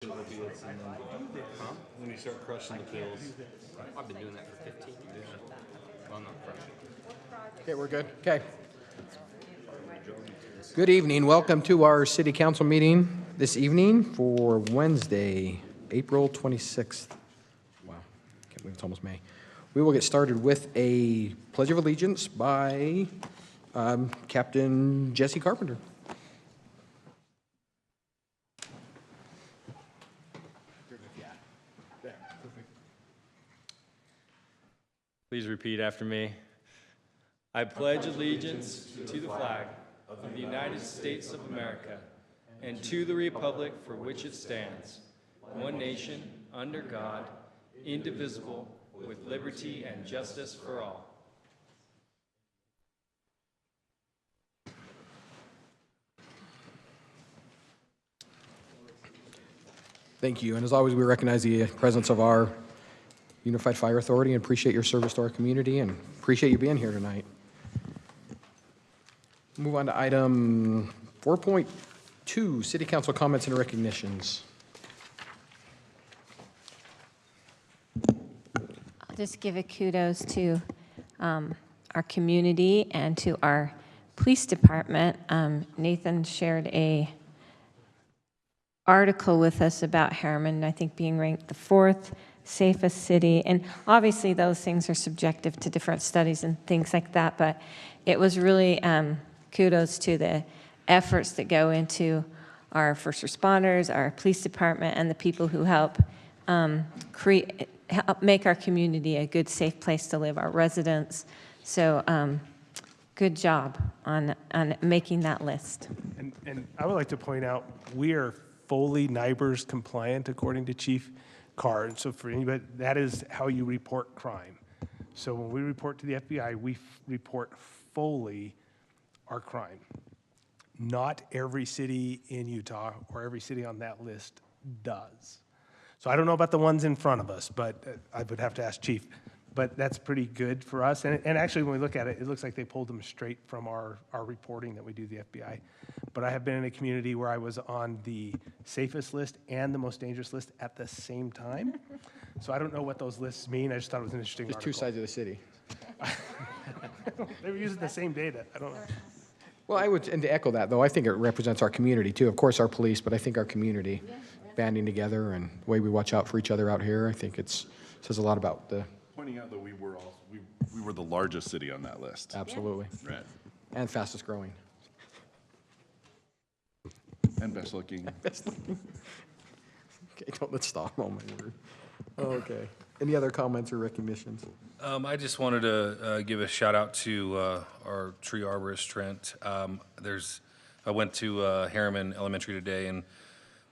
Opiates and then, when you start crushing the pills. I've been doing that for 15 years. Well, I'm not crushing. Okay, we're good. Okay. Good evening. Welcome to our city council meeting this evening for Wednesday, April 26th. Wow, can't believe it's almost May. We will get started with a pledge of allegiance by Captain Jesse Carpenter. Please repeat after me. I pledge allegiance to the flag of the United States of America and to the republic for which it stands, one nation, under God, indivisible, with liberty and justice for all. Thank you. And as always, we recognize the presence of our Unified Fire Authority and appreciate your service to our community and appreciate you being here tonight. Move on to item 4.2, City Council comments and recognitions. I'll just give a kudos to our community and to our police department. Nathan shared a article with us about Herriman, I think being ranked the 4th safest city. And obviously those things are subjective to different studies and things like that, but it was really kudos to the efforts that go into our first responders, our police department, and the people who help help make our community a good, safe place to live, our residents. So good job on making that list. And I would like to point out, we are fully NIBRS compliant according to Chief Carr. And so for anybody, that is how you report crime. So when we report to the FBI, we report fully our crime. Not every city in Utah or every city on that list does. So I don't know about the ones in front of us, but I would have to ask Chief. But that's pretty good for us. And actually, when we look at it, it looks like they pulled them straight from our reporting that we do the FBI. But I have been in a community where I was on the safest list and the most dangerous list at the same time. So I don't know what those lists mean. I just thought it was an interesting There's article. two sides of the city. They were using the same data. I don't know. Well, and to echo that, though, I think it represents our community, too. Of course, our police, but I think our community banding together and the way we watch out for each other out here, I think it says a lot about the... Pointing out that we were the largest city on that list. Absolutely. Right. And fastest growing. And best looking. Best looking. Okay, let's stop. Oh, my word. Okay. Any other comments or recognitions? I just wanted to give a shout out to our tree arborist, Trent. I went to Herriman Elementary today and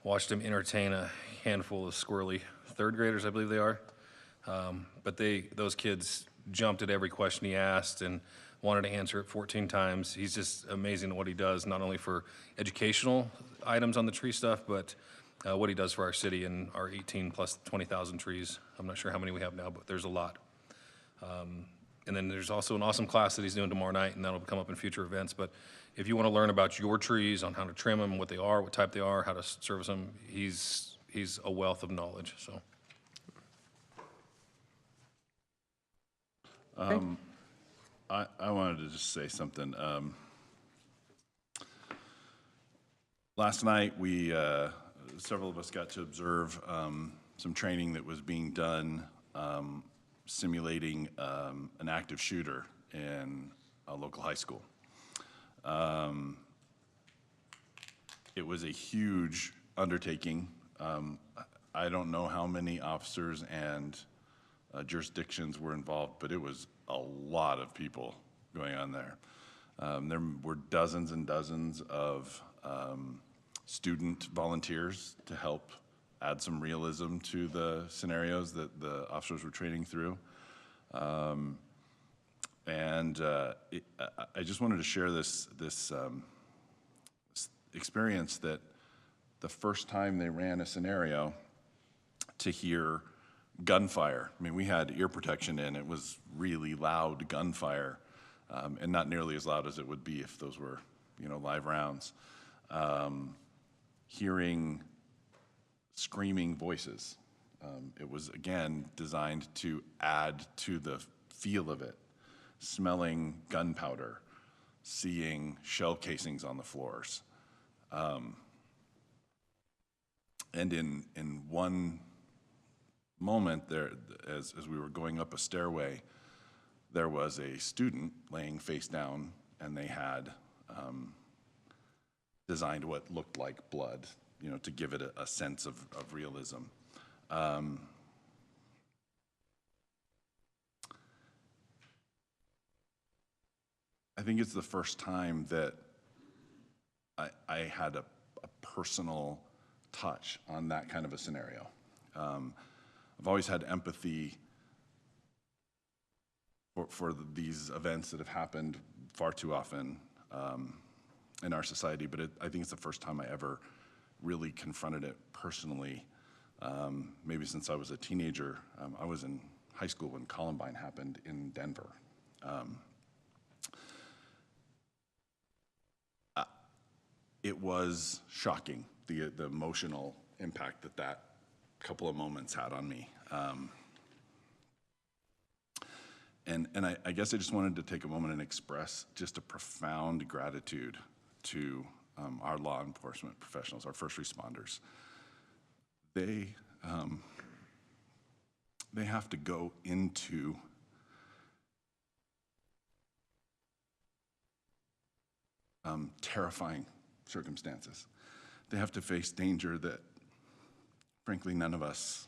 watched him entertain a handful of squirrely third graders, I believe they are. But those kids jumped at every question he asked and wanted to answer it 14 times. He's just amazing at what he does, not only for educational items on the tree stuff, but what he does for our city and our 18 plus 20,000 trees. I'm not sure how many we have now, but there's a lot. And then there's also an awesome class that he's doing tomorrow night, and that'll come up in future events. But if you want to learn about your trees, on how to trim them, what they are, what type they are, how to service them, he's a wealth of knowledge. So. I wanted to just say something. Last night, several of us got to observe some training that was being done simulating an active shooter in a local high school. It was a huge undertaking. I don't know how many officers and jurisdictions were involved, but it was a lot of people going on there. There were dozens and dozens of student volunteers to help add some realism to the scenarios that the officers were training through. I just wanted to share this experience that the first time they ran a scenario to hear gunfire. I mean, we had ear protection in. It was really loud gunfire, and not nearly as loud as it would be if those were, live rounds. Hearing screaming voices. It was, again, designed to add to the feel of it, smelling gunpowder, seeing shell casings on the floors. And in one moment there, as we were going up a stairway, there was a student laying face down, and they had designed what looked like blood, you know, to give it a sense of realism. I think it's the first time that I had a personal touch on that kind of a scenario. I've always had empathy for these events that have happened far too often in our society, but I think it's the first time I ever really confronted it personally. Maybe since I was a teenager. I was in high school when Columbine happened in Denver. It was shocking, the emotional impact that couple of moments had on me. And I guess I just wanted to take a moment and express just a profound gratitude to our law enforcement professionals, our first responders. They have to go into terrifying circumstances. They have to face danger that, frankly, none of us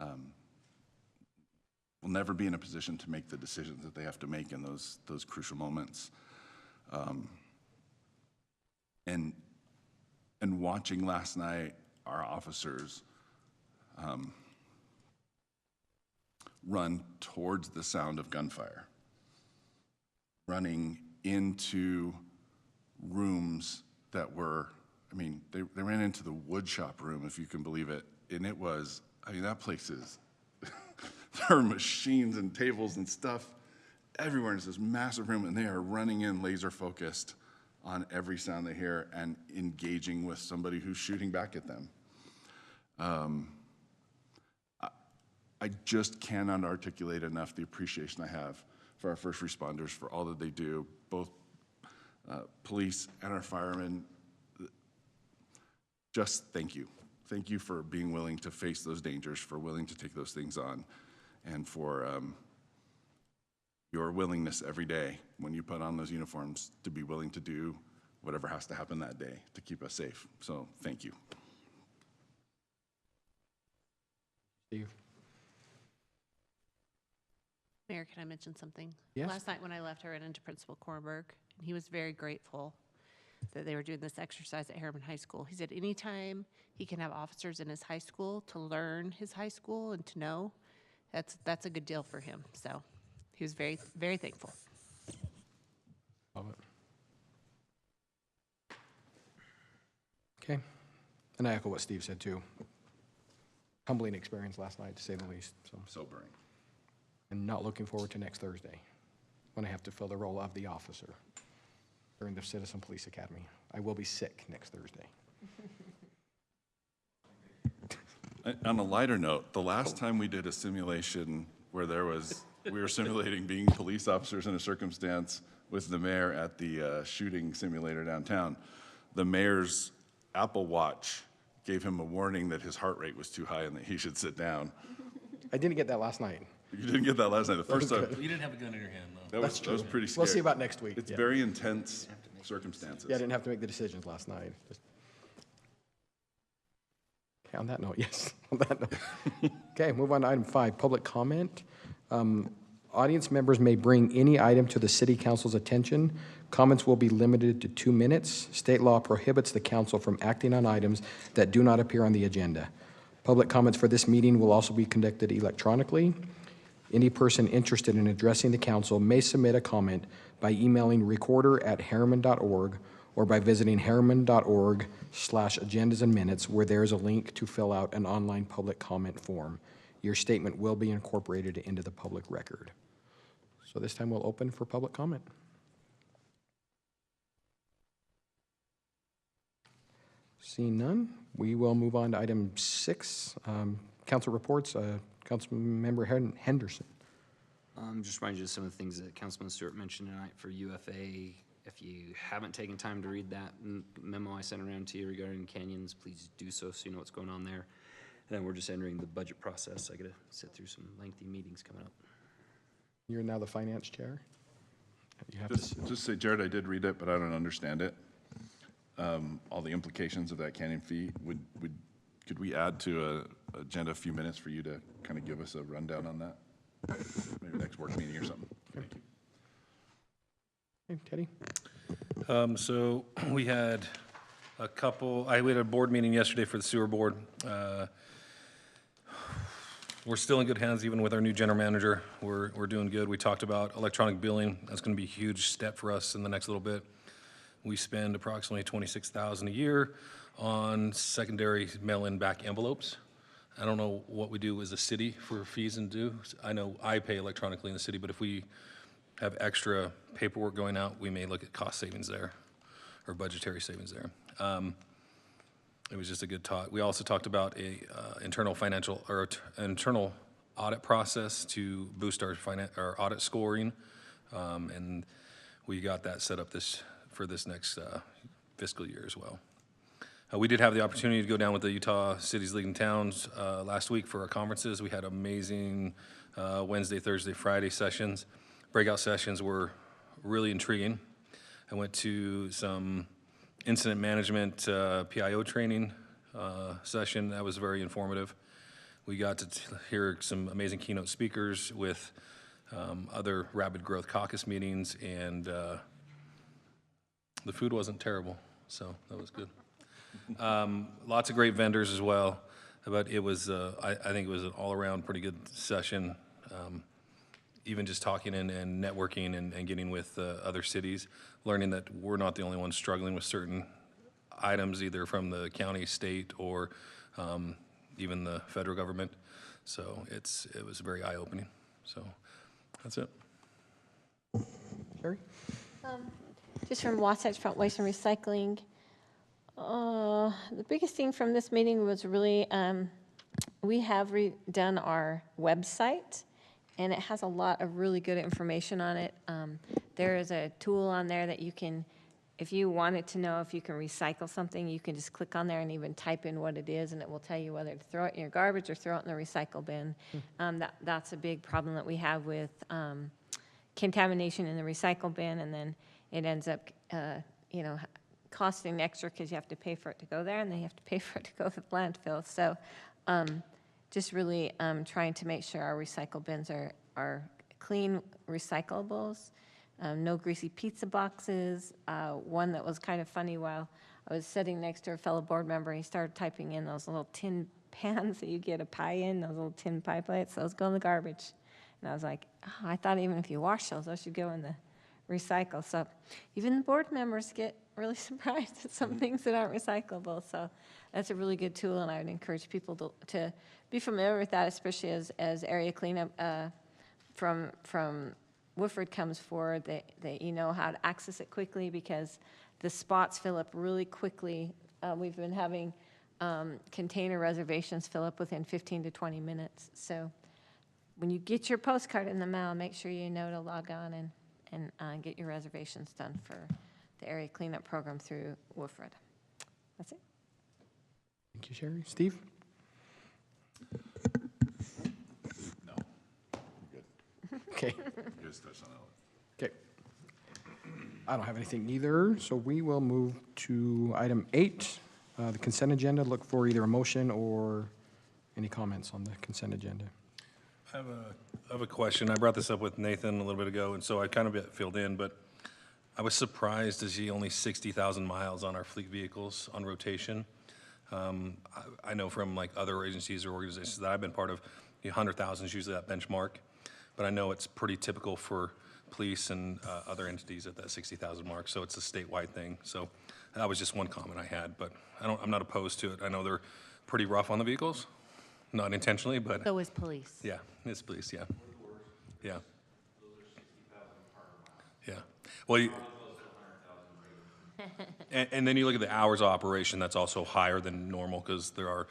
will never be in a position to make the decisions that they have to make in those crucial moments. And watching last night our officers run towards the sound of gunfire, running into rooms that were, I mean, they ran into the wood shop room, if you can believe it, and it was, I mean, that place is, there are machines and tables and stuff everywhere. It's this massive room, and they are running in laser focused on every sound they hear and engaging with somebody who's shooting back at them. I just cannot articulate enough the appreciation I have for our first responders, for all that they do, both police and our firemen. Just thank you. Thank you for being willing to face those dangers, for willing to take those things on, and for your willingness every day when you put on those uniforms to be willing to do whatever has to happen that day to keep us safe. So thank you. Steve? Mayor, can I mention something? Yes. Last night when I left, I ran into Principal Kornberg, and he was very grateful that they were doing this exercise at Herriman High School. He said anytime he can have officers in his high school to learn his high school and to know, that's a good deal for him. So he was very, very thankful. Love it. Okay. And I echo what Steve said, too. Humbling experience last night, to say the least. So. Sobering. And not looking forward to next Thursday, when I have to fill the role of the officer during the Citizen Police Academy. I will be sick next Thursday. On a lighter note, the last time we did a simulation where we were simulating being police officers in a circumstance with the mayor at the shooting simulator downtown, the mayor's Apple Watch gave him a warning that his heart rate was too high and that he should sit down. I didn't get that last night. You didn't get that last night. The first time. You didn't have a gun in your hand, though. That's That was true. pretty scary. We'll see about next week. It's Yeah. very intense circumstances. Yeah, I didn't have to make the decisions last night. Okay, on that note, yes, on that note. Okay, move on to item 5, public comment. Audience members may bring any item to the city council's attention. Comments will be limited to 2 minutes. State law prohibits the council from acting on items that do not appear on the agenda. Public comments for this meeting will also be conducted electronically. Any person interested in addressing the council may submit a comment by emailing recorder@herriman.org or by visiting herriman.org/agendas and minutes, where there is a link to fill out an online public comment form. Your statement will be incorporated into the public record. So this time we'll open for public comment. Seeing none, we will move on to item 6, council reports. Councilmember Henderson. Just remind you of some of the things that Councilman Stewart mentioned tonight for UFA. If you haven't taken time to read that memo I sent around to you regarding canyons, please do so you know what's going on there. And then we're just entering the budget process. I got to sit through some lengthy meetings coming up. You're now the finance chair. You have to Just say, Jared, I did read it, but I don't understand it. All the implications of that canyon fee. Could we add to a agenda a few minutes for you to kind of give us a rundown on that? Maybe next work meeting or something. Thank you. Okay, Teddy. So we had we had a board meeting yesterday for the sewer board. We're still in good hands even with our new general manager. We're doing good. We talked about electronic billing. That's going to be a huge step for us in the next little bit. We spend approximately $26,000 a year on secondary mail-in back envelopes. I don't know what we do as a city for fees and dues. I know I pay electronically in the city, but if we have extra paperwork going out, we may look at cost savings there or budgetary savings there. It was just a good talk. We also talked about a internal audit process to boost our audit scoring, and we got that set up for this next fiscal year as well. We did have the opportunity to go down with the Utah Cities League and Towns last week for our conferences. We had amazing Wednesday, Thursday, Friday sessions. Breakout sessions were really intriguing. I went to some incident management PIO training session. That was very informative. We got to hear some amazing keynote speakers with other Rapid Growth Caucus meetings, and the food wasn't terrible, so that was good. Lots of great vendors as well, but it was, I think it was an all-around pretty good session. Even just talking and networking and getting with other cities, learning that we're not the only ones struggling with certain items, either from the county, state, or even the federal government. So it was very eye-opening. So that's it. Sherry? Just from Wasatch Front Waste and Recycling, the biggest thing from this meeting was really, we have redone our website, and it has a lot of really good information on it. There is a tool on there that you can, if you wanted to know if you can recycle something, you can just click on there and even type in what it is, and it will tell you whether to throw it in your garbage or throw it in the recycle bin. That's a big problem that we have with contamination in the recycle bin, and then it ends up, costing extra because you have to pay for it to go there, and then you have to pay for it to go to the landfill. So just really trying to make sure our recycle bins are clean recyclables, no greasy pizza boxes. One that was kind of funny, while I was sitting next to a fellow board member, he started typing in those little tin pans that you get a pie in, those little tin pie plates. Those go in the garbage. And I was like, oh, I thought even if you wash those should go in the recycle. So even the board members get really surprised at some things that aren't recyclable. So that's a really good tool, and I would encourage people to be familiar with that, especially as area cleanup from Woodford comes forward, that you know how to access it quickly, because the spots fill up really quickly. We've been having container reservations fill up within 15 to 20 minutes. So when you get your postcard in the mail, make sure you know to log on and get your reservations done for the area cleanup program through Woodford. That's it. Thank you, Sherry. Steve? No, you're good. Okay. You guys touched on that. Okay. I don't have anything either, so we will move to item 8, the consent agenda. Look for either a motion or any comments on the consent agenda. I have a question. I brought this up with Nathan a little bit ago, and so I kind of filled in, but I was surprised to see only 60,000 miles on our fleet vehicles on rotation. I know from like other agencies or organizations that I've been part of, 100,000 is usually that benchmark, but I know it's pretty typical for police and other entities at that 60,000 mark, so it's a statewide thing. So that was just one comment I had, but I'm not opposed to it. I know they're pretty rough on the vehicles, not intentionally, but So is police. yeah, it's police, yeah. Yeah. Yeah. Well, And then you look at the hours of operation, that's also higher than normal because they're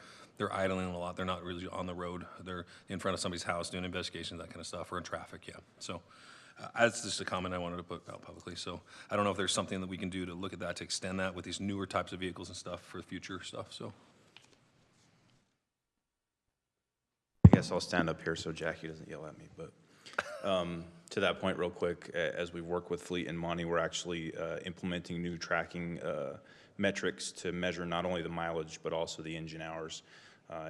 idling a lot. They're not really on the road. They're in front of somebody's house doing investigations, that kind of stuff, or in traffic, yeah. So that's just a comment I wanted to put out publicly. So I don't know if there's something that we can do to look at that, to extend that with these newer types of vehicles and stuff for future stuff, so. I guess I'll stand up here so Jackie doesn't yell at me, but to that point real quick, as we work with Fleet and Monty, we're actually implementing new tracking metrics to measure not only the mileage, but also the engine hours.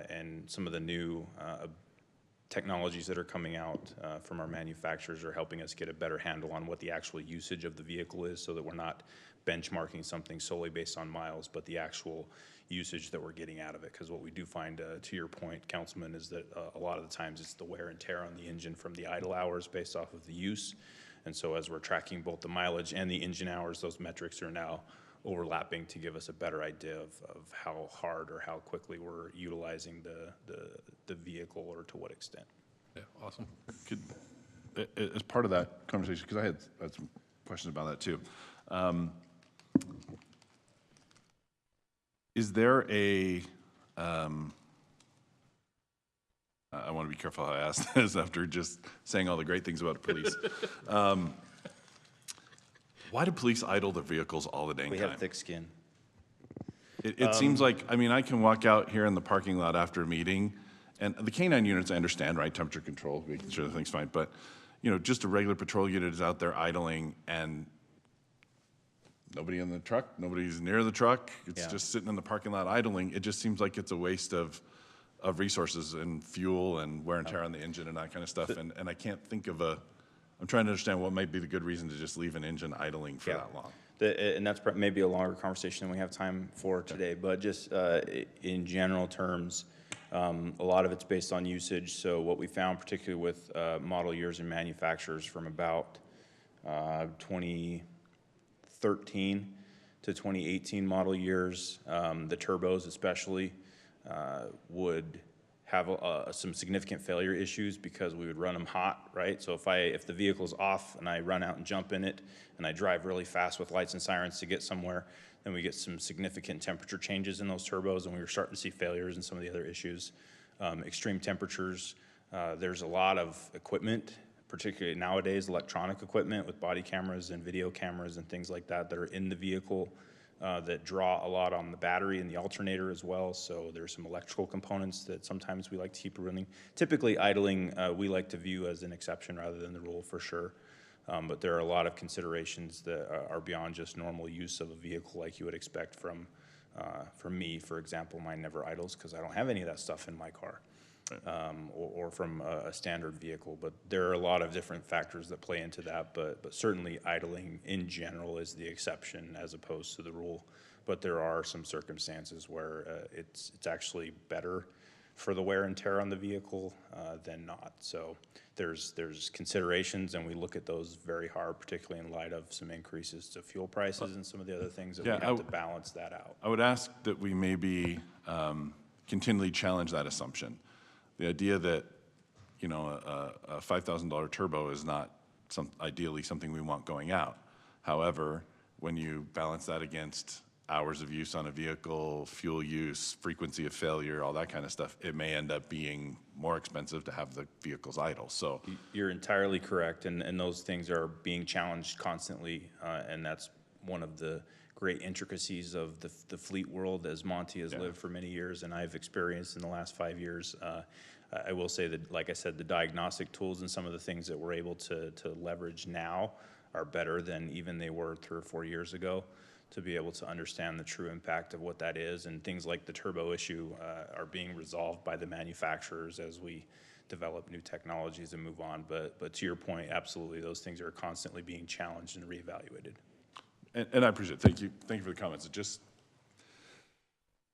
And some of the new technologies that are coming out from our manufacturers are helping us get a better handle on what the actual usage of the vehicle is, so that we're not benchmarking something solely based on miles, but the actual usage that we're getting out of it. Because what we do find, to your point, Councilman, is that a lot of the times it's the wear and tear on the engine from the idle hours based off of the use. And so as we're tracking both the mileage and the engine hours, those metrics are now overlapping to give us a better idea of how hard or how quickly we're utilizing the vehicle, or to what extent. Yeah, awesome. As part of that conversation, because I had some questions about that too. Is there a, I want to be careful how I ask this after just saying all the great things about police. Why do police idle their vehicles all the dang We time? have thick skin. It seems like, I mean, I can walk out here in the parking lot after a meeting, and the K-9 units, I understand, right, temperature control, making sure the thing's fine, but, you know, just a regular patrol unit is out there idling, and nobody in the truck, nobody's near the truck, it's Yeah. just sitting in the parking lot idling. It just seems like it's a waste of resources and fuel and wear and tear on the engine and that kind of stuff, and I can't think of I'm trying to understand what might be the good reason to just leave an engine idling for that long. And that's maybe a longer conversation than we have time for today, but just in general terms, a lot of it's based on usage. So what we found, particularly with model years and manufacturers from about 2013 to 2018 model years, the turbos especially, would have some significant failure issues because we would run them hot, right? So if the vehicle's off and I run out and jump in it and I drive really fast with lights and sirens to get somewhere, then we get some significant temperature changes in those turbos, and we were starting to see failures and some of the other issues. Extreme temperatures, there's a lot of equipment, particularly nowadays, electronic equipment with body cameras and video cameras and things like that that are in the vehicle that draw a lot on the battery and the alternator as well. So there's some electrical components that sometimes we like to keep running. Typically idling, we like to view as an exception rather than the rule, for sure. But there are a lot of considerations that are beyond just normal use of a vehicle like you would expect from me, for example. Mine never idles because I don't have any of that stuff in my car. Or from a standard vehicle, but there are a lot of different factors that play into that, but certainly idling in general is the exception as opposed to the rule. But there are some circumstances where it's actually better for the wear and tear on the vehicle than not. So there's considerations, and we look at those very hard, particularly in light of some increases to fuel prices and some of the other things that we have to balance that out. I would ask that we maybe continually challenge that assumption. The idea that, you know, a $5,000 turbo is not ideally something we want going out. However, when you balance that against hours of use on a vehicle, fuel use, frequency of failure, all that kind of stuff, it may end up being more expensive to have the vehicles idle. So you're entirely correct, and those things are being challenged constantly, and that's one of the great intricacies of the fleet world, as Monty has lived for many years and I've experienced in the last 5 years. I will say that, like I said, the diagnostic tools and some of the things that we're able to leverage now are better than even they were 3 or 4 years ago, to be able to understand the true impact of what that is. And things like the turbo issue are being resolved by the manufacturers as we develop new technologies and move on. But to your point, absolutely, those things are constantly being challenged and reevaluated. And I appreciate it. Thank you for the comments. It just,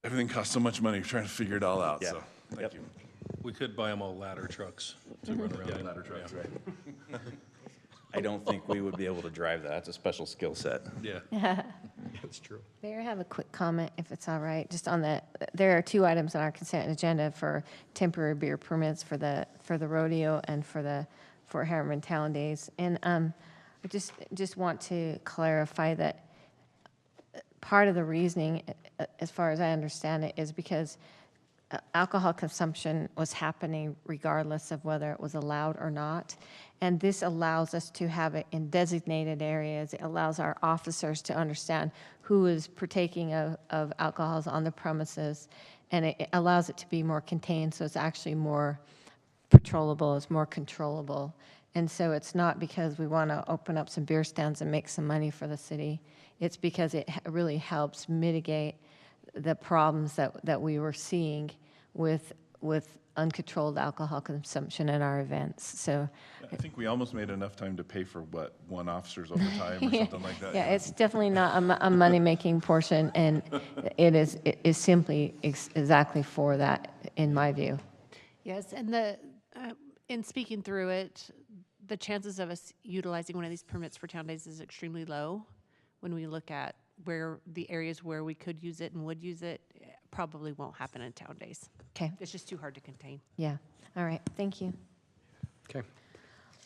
everything costs so much money trying to figure it all out. Yeah. So thank you. We could buy them all ladder trucks to run around in. Ladder trucks, right. I don't think we would be able to drive that. It's a special skill set. Yeah. That's true. Mayor, I have a quick comment, if it's all right, just on there are 2 items on our consent agenda for temporary beer permits for the rodeo and for Herriman Town Days. And I just want to clarify that part of the reasoning, as far as I understand it, is because alcohol consumption was happening regardless of whether it was allowed or not. And this allows us to have it in designated areas. It allows our officers to understand who is partaking of alcohols on the premises. And it allows it to be more contained, so it's actually more patrollable, it's more controllable. And so it's not because we want to open up some beer stands and make some money for the city. It's because it really helps mitigate the problems that we were seeing with uncontrolled alcohol consumption at our events. So I think we almost made enough time to pay for what, one officer's overtime or something like that. yeah, it's definitely not a money-making portion, and it is simply exactly for that, in my view. Yes, and in speaking through it, the chances of us utilizing one of these permits for town days is extremely low. When we look at where the areas where we could use it and would use it, probably won't happen in town days. Okay. It's just too hard to contain. Yeah. All right. Thank you. Okay.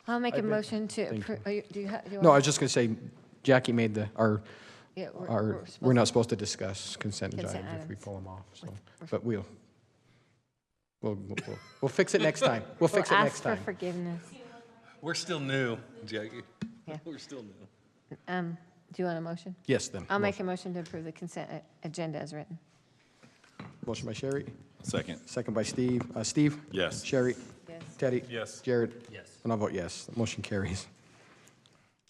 I'll make a been- motion to thank approve. Do you have? No, I was just going to say, Jackie made Yeah, we're not supposed to discuss consent Consent items if we items. pull them off, so. We're- But we'll fix it next time. We'll fix it We'll next ask for time. forgiveness. We're still new, Jackie. Yeah. We're still new. Do you want a motion? Yes, then. I'll make a motion to approve the consent agenda as written. Motion by Sherry, Second. second by Steve. Steve? Yes. Sherry? Yes. Teddy? Yes. Jared? Yes. And I'll vote yes. The motion carries.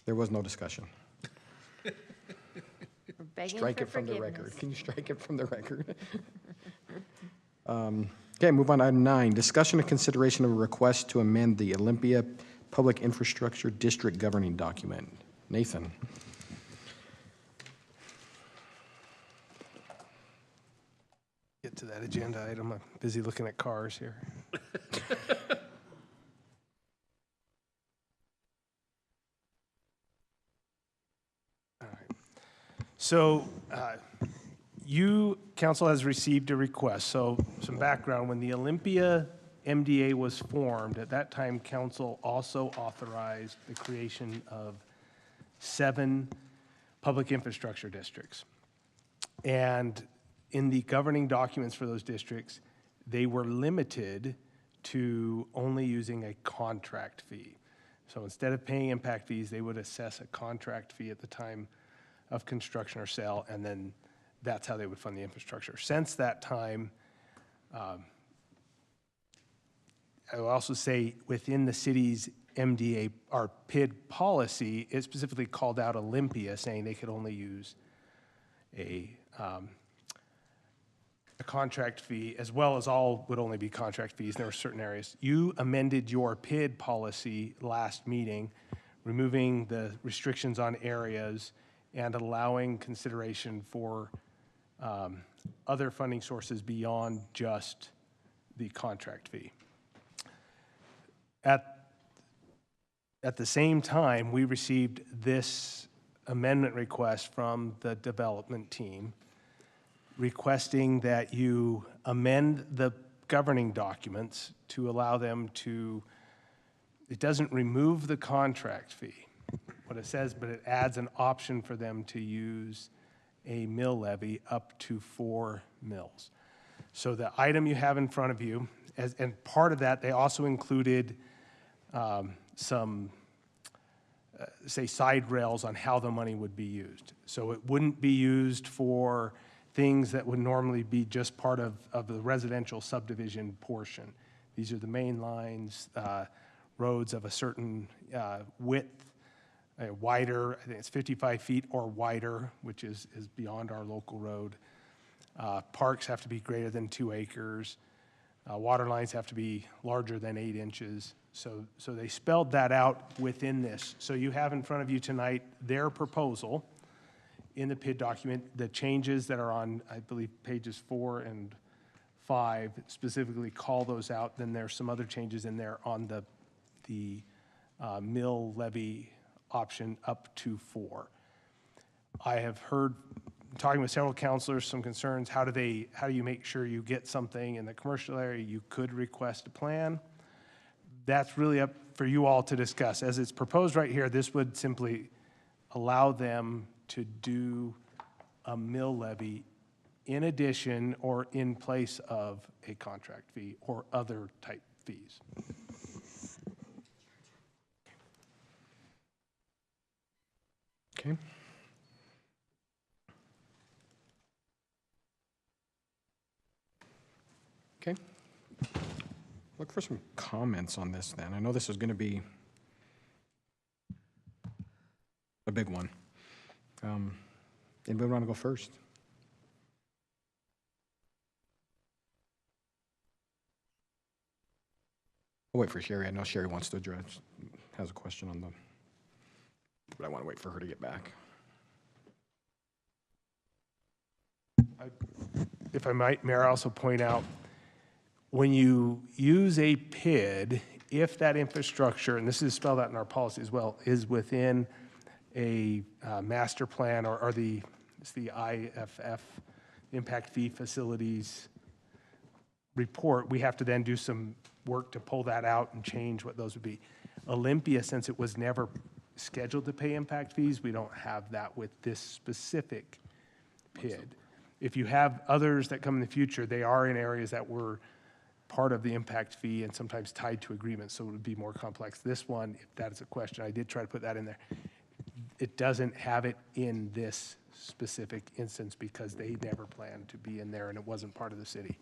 There was no discussion. We're begging Strike for it from the forgiveness. record. Can you strike it from the record? Okay, move on to item 9, discussion and consideration of a request to amend the Olympia Public Infrastructure District governing document. Nathan? Get to that agenda item. I'm busy looking at cars here. All right. So council has received a request. So some background, when the Olympia MDA was formed, at that time, council also authorized the creation of 7 public infrastructure districts. And in the governing documents for those districts, they were limited to only using a contract fee. So instead of paying impact fees, they would assess a contract fee at the time of construction or sale, and then that's how they would fund the infrastructure. Since that time, I will also say within the city's MDA, our PID policy, it specifically called out Olympia, saying they could only use a contract fee, as well as all would only be contract fees. There were certain areas. You amended your PID policy last meeting, removing the restrictions on areas and allowing consideration for other funding sources beyond just the contract fee. At the same time, we received this amendment request from the development team requesting that you amend the governing documents to allow them to, it doesn't remove the contract fee, what it says, but it adds an option for them to use a mill levy up to 4 mills. So the item you have in front of you, and part of that, they also included some, say, side rails on how the money would be used. So it wouldn't be used for things that would normally be just part of the residential subdivision portion. These are the main lines, roads of a certain width, wider, I think it's 55 feet or wider, which is beyond our local road. Parks have to be greater than 2 acres. Water lines have to be larger than 8 inches. So they spelled that out within this. So you have in front of you tonight their proposal in the PID document. The changes that are on, I believe, pages 4 and 5 specifically call those out. Then there's some other changes in there on the mill levy option up to 4. I have heard, talking with several counselors, some concerns. How do you make sure you get something in the commercial area? You could request a plan. That's really up for you all to discuss. As it's proposed right here, this would simply allow them to do a mill levy in addition or in place of a contract fee or other type fees. Okay. Okay. Look for some comments on this then. I know this is going to be a big one. Anybody want to go first? I'll wait for Sherry. I know Sherry wants to address, has a question on the, but I want to wait for her to get back. If I might, Mayor, also point out, when you use a PID, if that infrastructure, and this is spelled out in our policy as well, is within a master plan or it's the IFF, Impact Fee Facilities report, we have to then do some work to pull that out and change what those would be. Olympia, since it was never scheduled to pay impact fees, we don't have that with this specific PID. If you have others that come in the future, they are in areas that were part of the impact fee and sometimes tied to agreements, so it would be more complex. This one, if that is a question, I did try to put that in there. It doesn't have it in this specific instance because they never planned to be in there and it wasn't part of the city.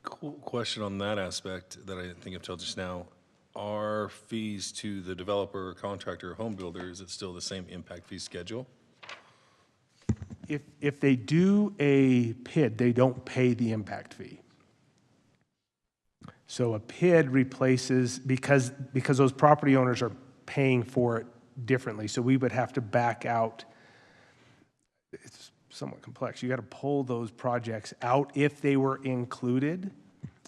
Cool question on that aspect that I didn't think of till just now. Are fees to the developer, contractor, or home builder, is it still the same impact fee schedule? If they do a PID, they don't pay the impact fee. So a PID replaces, because those property owners are paying for it differently, so we would have to back out. It's somewhat complex. You got to pull those projects out if they were included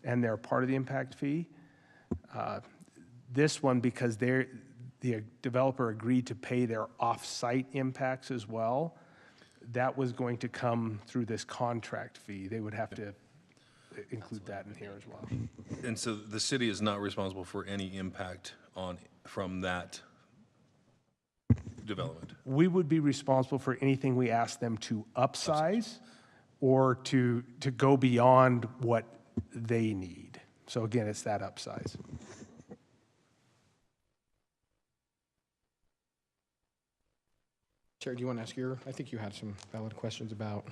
and they're part of the impact fee. This one, because the developer agreed to pay their off-site impacts as well, that was going to come through this contract fee. They would have to include that in here as well. And so the city is not responsible for any impact from that development? We would be responsible for anything we ask them to upsize or to go beyond what they need. So again, it's that upsize. Sherry, do you want to ask I think you had some valid questions about.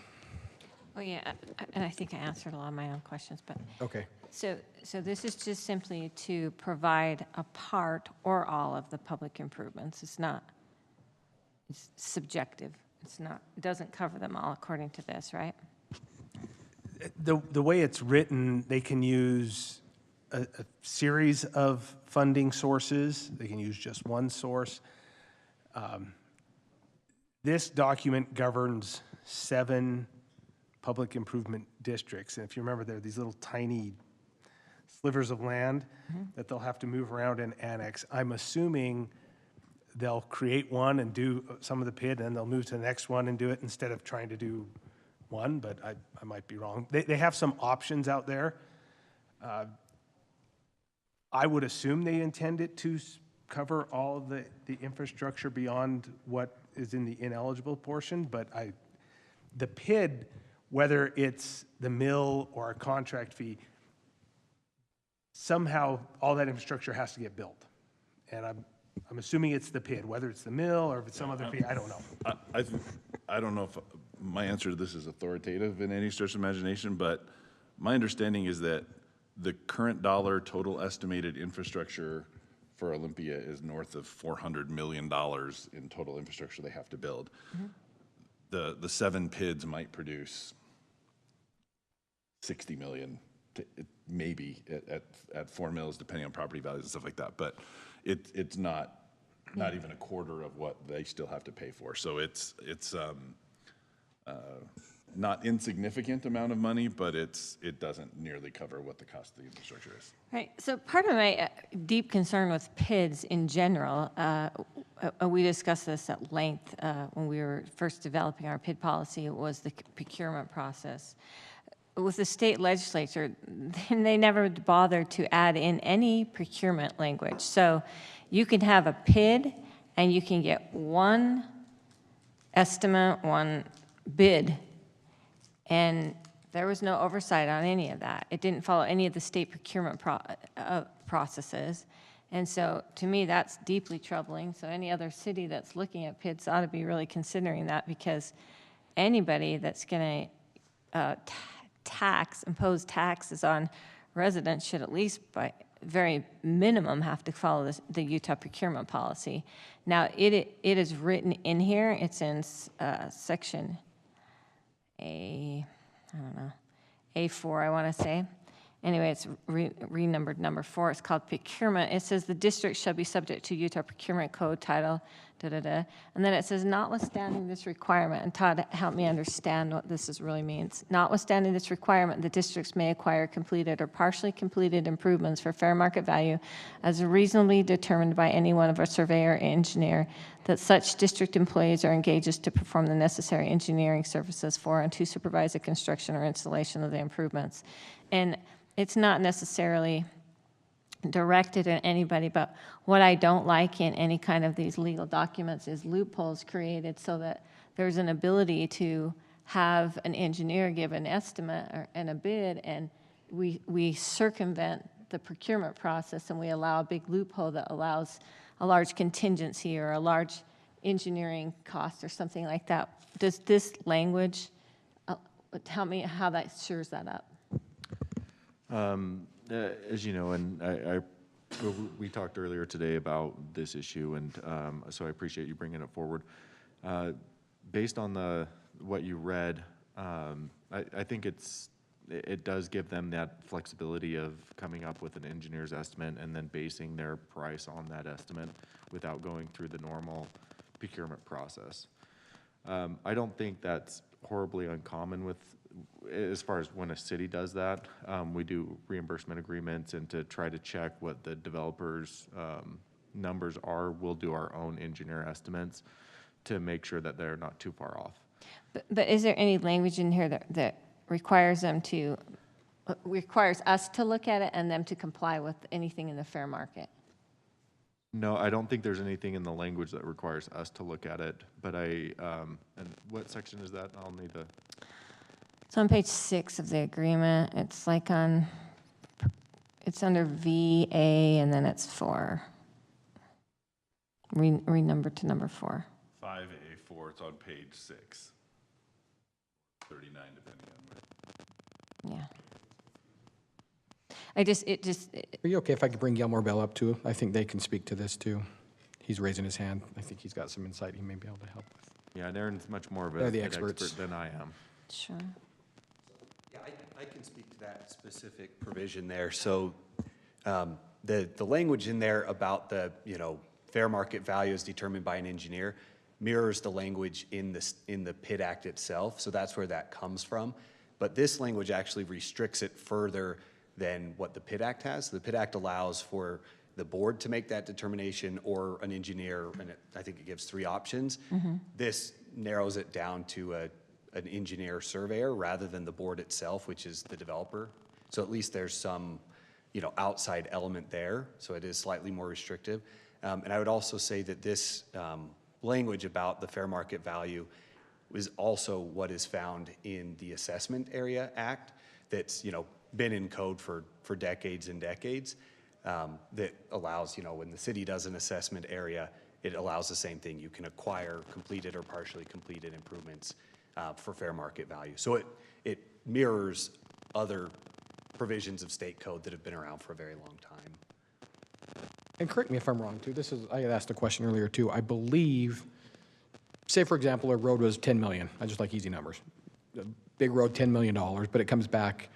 Oh, yeah, and I think I answered a lot of my own questions, but. Okay. So this is just simply to provide a part or all of the public improvements. It's subjective. It doesn't cover them all according to this, right? The way it's written, they can use a series of funding sources. They can use just one source. This document governs 7 public improvement districts. And if you remember, there are these little tiny slivers of land that they'll have to move around and annex. I'm assuming they'll create one and do some of the PID, and then they'll move to the next one and do it instead of trying to do one, but I might be wrong. They have some options out there. I would assume they intend it to cover all of the infrastructure beyond what is in the ineligible portion, but the PID, whether it's the mill or a contract fee, somehow all that infrastructure has to get built. And I'm assuming it's the PID, whether it's the mill or if it's some other fee, I don't know. I don't know if my answer to this is authoritative in any stretch of imagination, but my understanding is that the current dollar total estimated infrastructure for Olympia is north of $400 million in total infrastructure they have to build. The 7 PIDs might produce 60 million, maybe at 4 mills, depending on property values and stuff like that. But it's not even a quarter of what they still have to pay for. So it's not insignificant amount of money, but it doesn't nearly cover what the cost of the infrastructure is. Right. So part of my deep concern with PIDs in general, we discussed this at length when we were first developing our PID policy, was the procurement process. With the state legislature, they never bothered to add in any procurement language. So you can have a PID and you can get one estimate, one bid. And there was no oversight on any of that. It didn't follow any of the state procurement processes. And so, to me, that's deeply troubling. So any other city that's looking at PIDs ought to be really considering that, because anybody that's going to impose taxes on residents should at least, by very minimum, have to follow the Utah procurement policy. Now, it is written in here. It's in section A4, I want to say. Anyway, it's renumbered number 4. It's called procurement. It says the district shall be subject to Utah Procurement Code title, and then it says, notwithstanding this requirement, and Todd, help me understand what this really means. Notwithstanding this requirement, the districts may acquire completed or partially completed improvements for fair market value as reasonably determined by any one of a surveyor or engineer, that such district employees are engaged to perform the necessary engineering services for and to supervise the construction or installation of the improvements. And it's not necessarily directed at anybody, but what I don't like in any kind of these legal documents is loopholes created so that there's an ability to have an engineer give an estimate and a bid, and we circumvent the procurement process, and we allow a big loophole that allows a large contingency or a large engineering cost or something like that. Does this language tell me how that shores that up? As you know, and we talked earlier today about this issue, and so I appreciate you bringing it forward. Based on what you read, I think it does give them that flexibility of coming up with an engineer's estimate and then basing their price on that estimate without going through the normal procurement process. I don't think that's horribly uncommon with, as far as when a city does that. We do reimbursement agreements, and to try to check what the developer's numbers are, we'll do our own engineer estimates to make sure that they're not too far off. But is there any language in here that requires us to look at it and them to comply with anything in the fair market? No, I don't think there's anything in the language that requires us to look at it, but and what section is that? I'll need to. It's on page 6 of the agreement. It's like it's under VA, and then it's 4. Renumbered to number 4. 5A4, it's on page 6. 39, depending on where. Yeah. Are you okay if I could bring Gilmore Bell up too? I think they can speak to this too. He's raising his hand. I think he's got some insight he may be able to help with. Yeah, and Aaron's much more of They're the an experts. expert than I am. Sure. Yeah, I can speak to that specific provision there. So the language in there about the fair market value is determined by an engineer mirrors the language in the PID Act itself. So that's where that comes from. But this language actually restricts it further than what the PID Act has. The PID Act allows for the board to make that determination or an engineer, and I think it gives 3 options. Mm-hmm. This narrows it down to an engineer surveyor rather than the board itself, which is the developer. So at least there's some outside element there, so it is slightly more restrictive. And I would also say that this language about the fair market value is also what is found in the Assessment Area Act that's been in code for decades and decades, that allows, when the city does an assessment area, it allows the same thing. You can acquire completed or partially completed improvements for fair market value. So it mirrors other provisions of state code that have been around for a very long time. And correct me if I'm wrong too. I had asked a question earlier too. I believe, say for example, a road was 10 million. I just like easy numbers. A big road, $10 million, but it comes back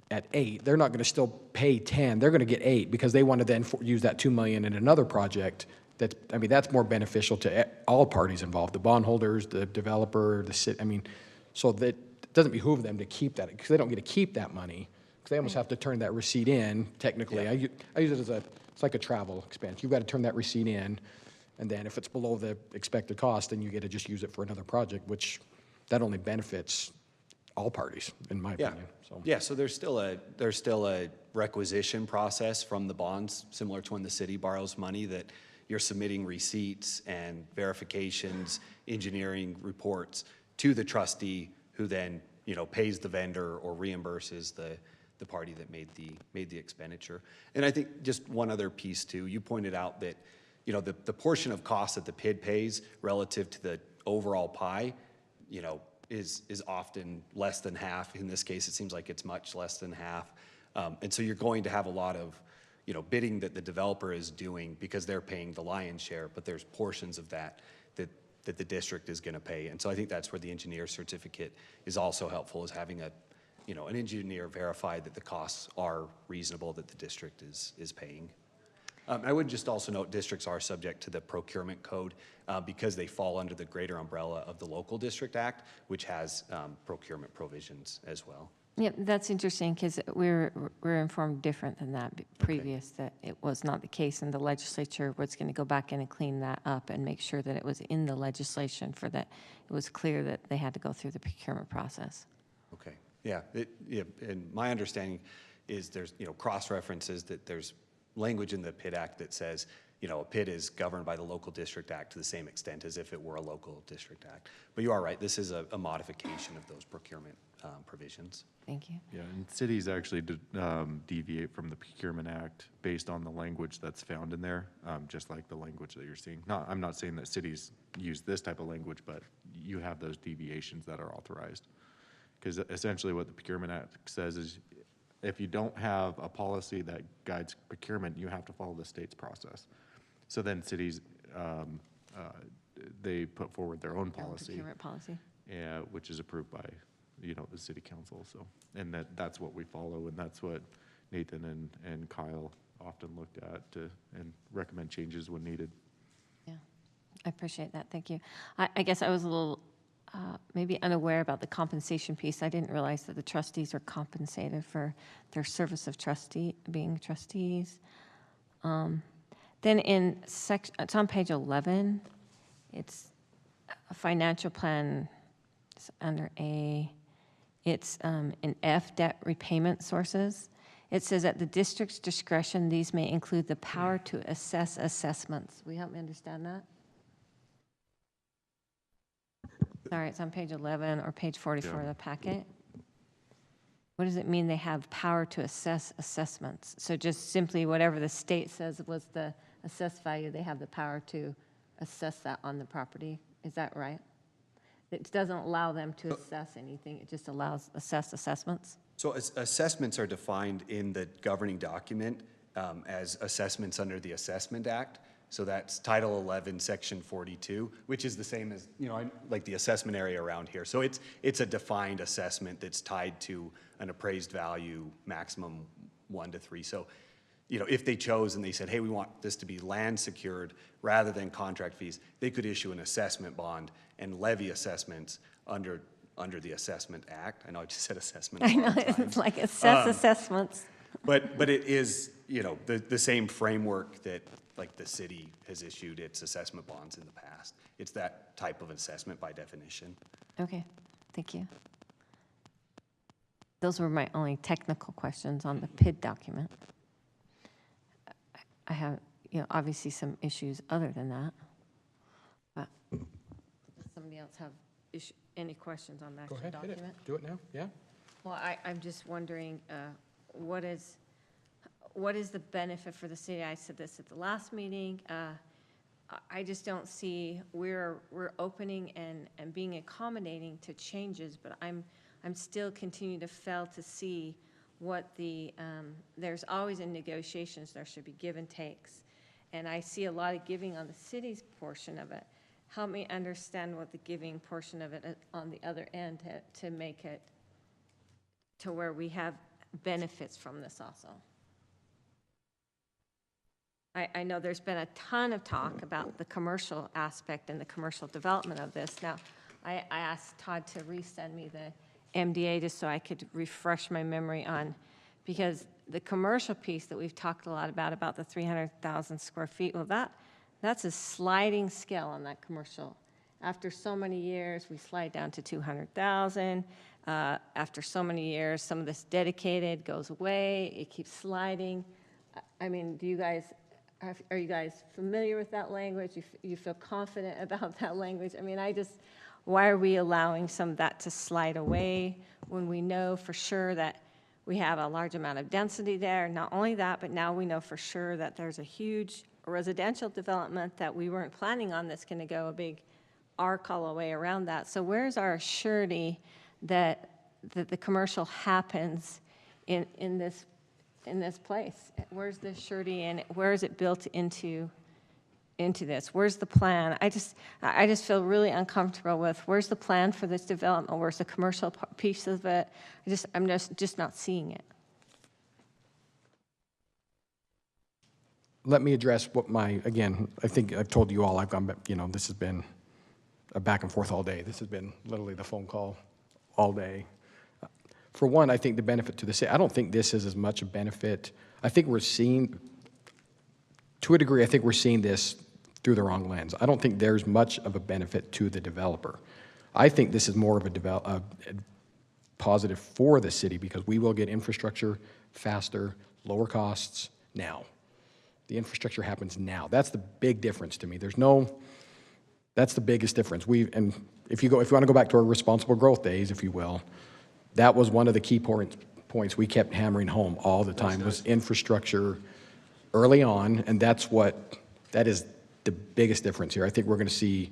at 8, they're not going to still pay 10. They're going to get 8 because they want to then use that $2 million in another project. That's more beneficial to all parties involved: the bondholders, the developer, the city. So that it doesn't behoove them to keep that, because they don't get to keep that money, because they almost have to turn that receipt in. Technically, yeah. I use it it's like a travel expense. You've got to turn that receipt in, and then if it's below the expected cost, then you get to just use it for another project, which that only benefits all parties, in my opinion. So there's still a requisition process from the bonds, similar to when the city borrows money, that you're submitting receipts and verifications, engineering reports to the trustee, who then, you know, pays the vendor or reimburses the party that made the expenditure. And I think just one other piece too, you pointed out that, you know, the portion of cost that the PID pays relative to the overall pie, you know, is often less than half. In this case, it seems like it's much less than half. And so you're going to have a lot of, you know, bidding that the developer is doing because they're paying the lion's share, but there's portions of that the district is going to pay. And so I think that's where the engineer certificate is also helpful, is having a, you know, an engineer verify that the costs are reasonable that the district is paying. I would just also note districts are subject to the procurement code because they fall under the greater umbrella of the Local District Act, which has procurement provisions as well. Yeah, that's interesting, because we're informed different than that previous, that it was not the case, and the legislature was going to go back in and clean that up and make sure that it was in the legislation for that. It was clear that they had to go through the procurement process. Okay, yeah, and my understanding is there's, you know, cross-references that there's language in the PID Act that says, you know, a PID is governed by the Local District Act to the same extent as if it were a Local District Act. But you are right, this is a modification of those procurement provisions. Thank you. Yeah, and cities actually deviate from the Procurement Act based on the language that's found in there, just like the language that you're seeing. I'm not saying that cities use this type of language, but you have those deviations that are authorized. Because essentially what the Procurement Act says is, if you don't have a policy that guides procurement, you have to follow the state's process. So then cities, they put forward their own policy. Procurement policy. Yeah, which is approved by, you know, the city council. So, and that's what we follow, and that's what Nathan and Kyle often looked at and recommend changes when needed. Yeah, I appreciate that. Thank you. I guess I was a little maybe unaware about the compensation piece. I didn't realize that the trustees are compensated for their service of being trustees. Then in section, it's on page 11. It's a financial plan. It's under A. It's in F, debt repayment sources. It says at the district's discretion, these may include the power to assess assessments. Will you help me understand that? Sorry, it's on page 11 or page 44 of the packet. What does it mean they have power to assess assessments? So just simply whatever the state says was the assessed value, they have the power to assess that on the property. Is that right? It doesn't allow them to assess anything. It just allows assessments? So assessments are defined in the governing document as assessments under the Assessment Act. So that's Title 11, Section 42, which is the same as, you know, like the assessment area around here. So it's a defined assessment that's tied to an appraised value, maximum 1 to 3. So, you know, if they chose and they said, hey, we want this to be land secured rather than contract fees, they could issue an assessment bond and levy assessments under the Assessment Act. I know I just said assessment. I know, it's like assessments. But it is, you know, the same framework that, like, the city has issued its assessment bonds in the past. It's that type of assessment by definition. Okay, thank you. Those were my only technical questions on the PID document. I have, you know, obviously some issues other than that. But does somebody else have any questions on the actual Go ahead, hit document? it. Do it now, yeah. Well, I'm just wondering, what is the benefit for the city? I said this at the last meeting. I just don't see, we're opening and being accommodating to changes, but I'm still continuing to fail to see what there's always in negotiations, there should be give and takes. And I see a lot of giving on the city's portion of it. Help me understand what the giving portion of it on the other end to make it to where we have benefits from this also. I know there's been a ton of talk about the commercial aspect and the commercial development of this. Now, I asked Todd to resend me the MDA just so I could refresh my memory on, because the commercial piece that we've talked a lot about the 300,000 square feet, well, that's a sliding scale on that commercial. After so many years, we slide down to 200,000. After so many years, some of this dedicated goes away. It keeps sliding. I mean, do you guys are you guys familiar with that language? You feel confident about that language? I mean, why are we allowing some of that to slide away when we know for sure that we have a large amount of density there? Not only that, but now we know for sure that there's a huge residential development that we weren't planning on that's going to go a big arc all the way around that. So where's our surety that the commercial happens in this place? Where's the surety and where is it built into this? Where's the plan? I just feel really uncomfortable with where's the plan for this development? Where's the commercial piece of it? I'm just not seeing it. Let me address what again, I think I've told you all, I've gone, this has been a back and forth all day. This has been literally the phone call all day. For one, I think the benefit to the city, I don't think this is as much a benefit. I think we're seeing, to a degree, I think we're seeing this through the wrong lens. I don't think there's much of a benefit to the developer. I think this is more of a positive for the city because we will get infrastructure faster, lower costs now. The infrastructure happens now. That's the big difference to me. That's the biggest difference. And if you want to go back to our responsible growth days, if you will, that was one of the key points we kept hammering home all the time was infrastructure early on, and that is the biggest difference here. I think we're going to see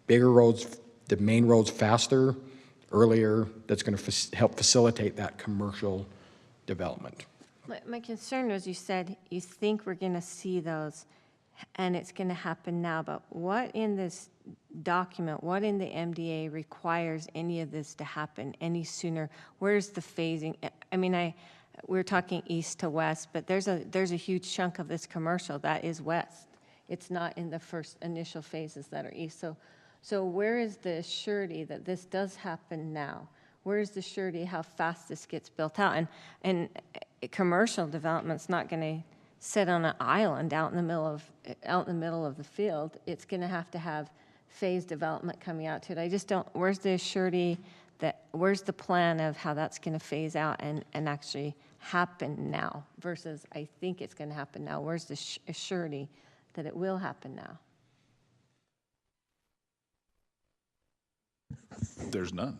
bigger roads, the main roads faster, earlier. That's going to help facilitate that commercial development. My concern was you said you think we're going to see those and it's going to happen now, but what in this document, what in the MDA requires any of this to happen any sooner? Where's the phasing? I mean, we're talking east to west, but there's a huge chunk of this commercial that is west. It's not in the first initial phases that are east. So where is the surety that this does happen now? Where is the surety how fast this gets built out? And commercial development's not going to sit on an island out in the middle of the field. It's going to have phased development coming out to it. I just don't. Where's the surety where's the plan of how that's going to phase out and actually happen now versus I think it's going to happen now? Where's the surety that it will happen now? There's none.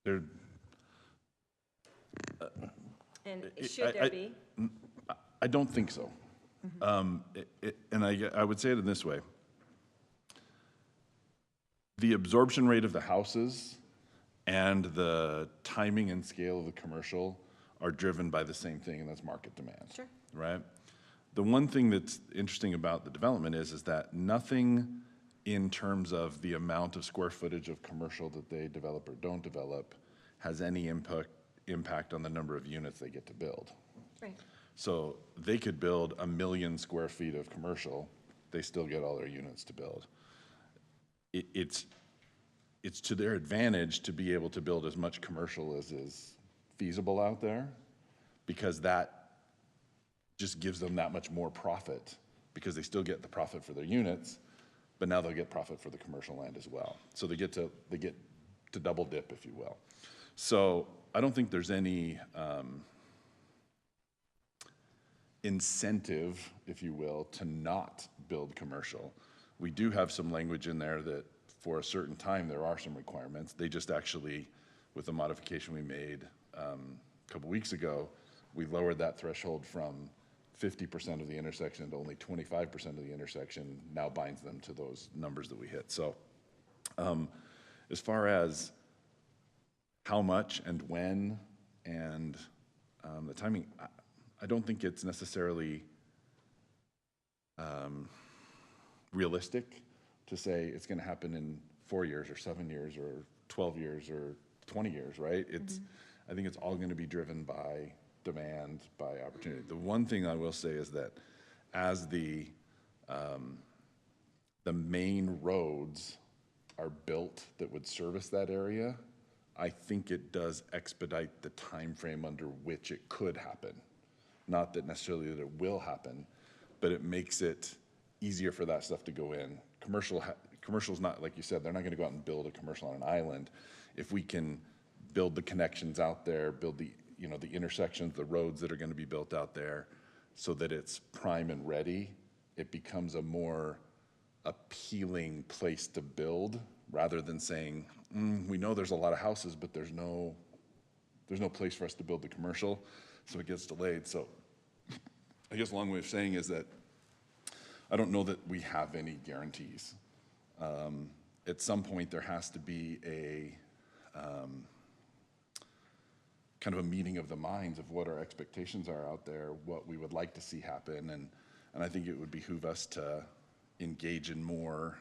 And should there be? I don't think so. And I would say it in this way. The absorption rate of the houses and the timing and scale of the commercial are driven by the same thing, and that's market demand. Sure. Right? The one thing that's interesting about the development is that nothing in terms of the amount of square footage of commercial that they develop or don't develop has any impact on the number of units they get to build. Right. So they could build 1 million square feet of commercial, they still get all their units to build. It's to their advantage to be able to build as much commercial as is feasible out there, because that just gives them that much more profit, because they still get the profit for their units, but now they'll get profit for the commercial land as well. So they get to double dip, if you will. So I don't think there's any incentive, if you will, to not build commercial. We do have some language in there that for a certain time there are some requirements. They just actually, with the modification we made a couple weeks ago, we lowered that threshold from 50% of the intersection to only 25% of the intersection now binds them to those numbers that we hit. So as far as how much and when and the timing, I don't think it's necessarily realistic to say it's going to happen in 4 years or 7 years or 12 years or 20 years, right? I think it's all going to be driven by demand, by opportunity. The one thing I will say is that as the main roads are built that would service that area, I think it does expedite the time frame under which it could happen. Not that necessarily that it will happen, but it makes it easier for that stuff to go in. Commercial's not, like you said, they're not going to go out and build a commercial on an island. If we can build the connections out there, build the intersections, the roads that are going to be built out there, so that it's prime and ready, it becomes a more appealing place to build, rather than saying, we know there's a lot of houses, but there's no place for us to build the commercial, so it gets delayed. So I guess a long way of saying is that I don't know that we have any guarantees. At some point, there has to be a kind of a meeting of the minds of what our expectations are out there, what we would like to see happen, and I think it would behoove us to engage in more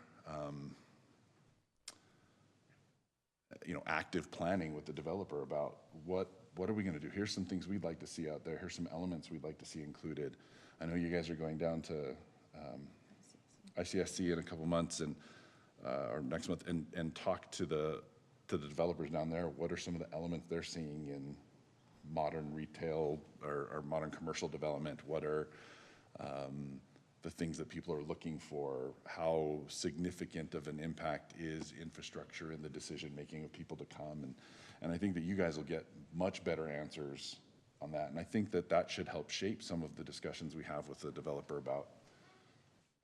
active planning with the developer about what are we going to do. Here's some things we'd like to see out there. Here's some elements we'd like to see included. I know you guys are going down to ICSC in a couple months or next month and talk to the developers down there. What are some of the elements they're seeing in modern retail or modern commercial development? What are the things that people are looking for? How significant of an impact is infrastructure in the decision-making of people to come? And I think that you guys will get much better answers on that. And I think that that should help shape some of the discussions we have with the developer about,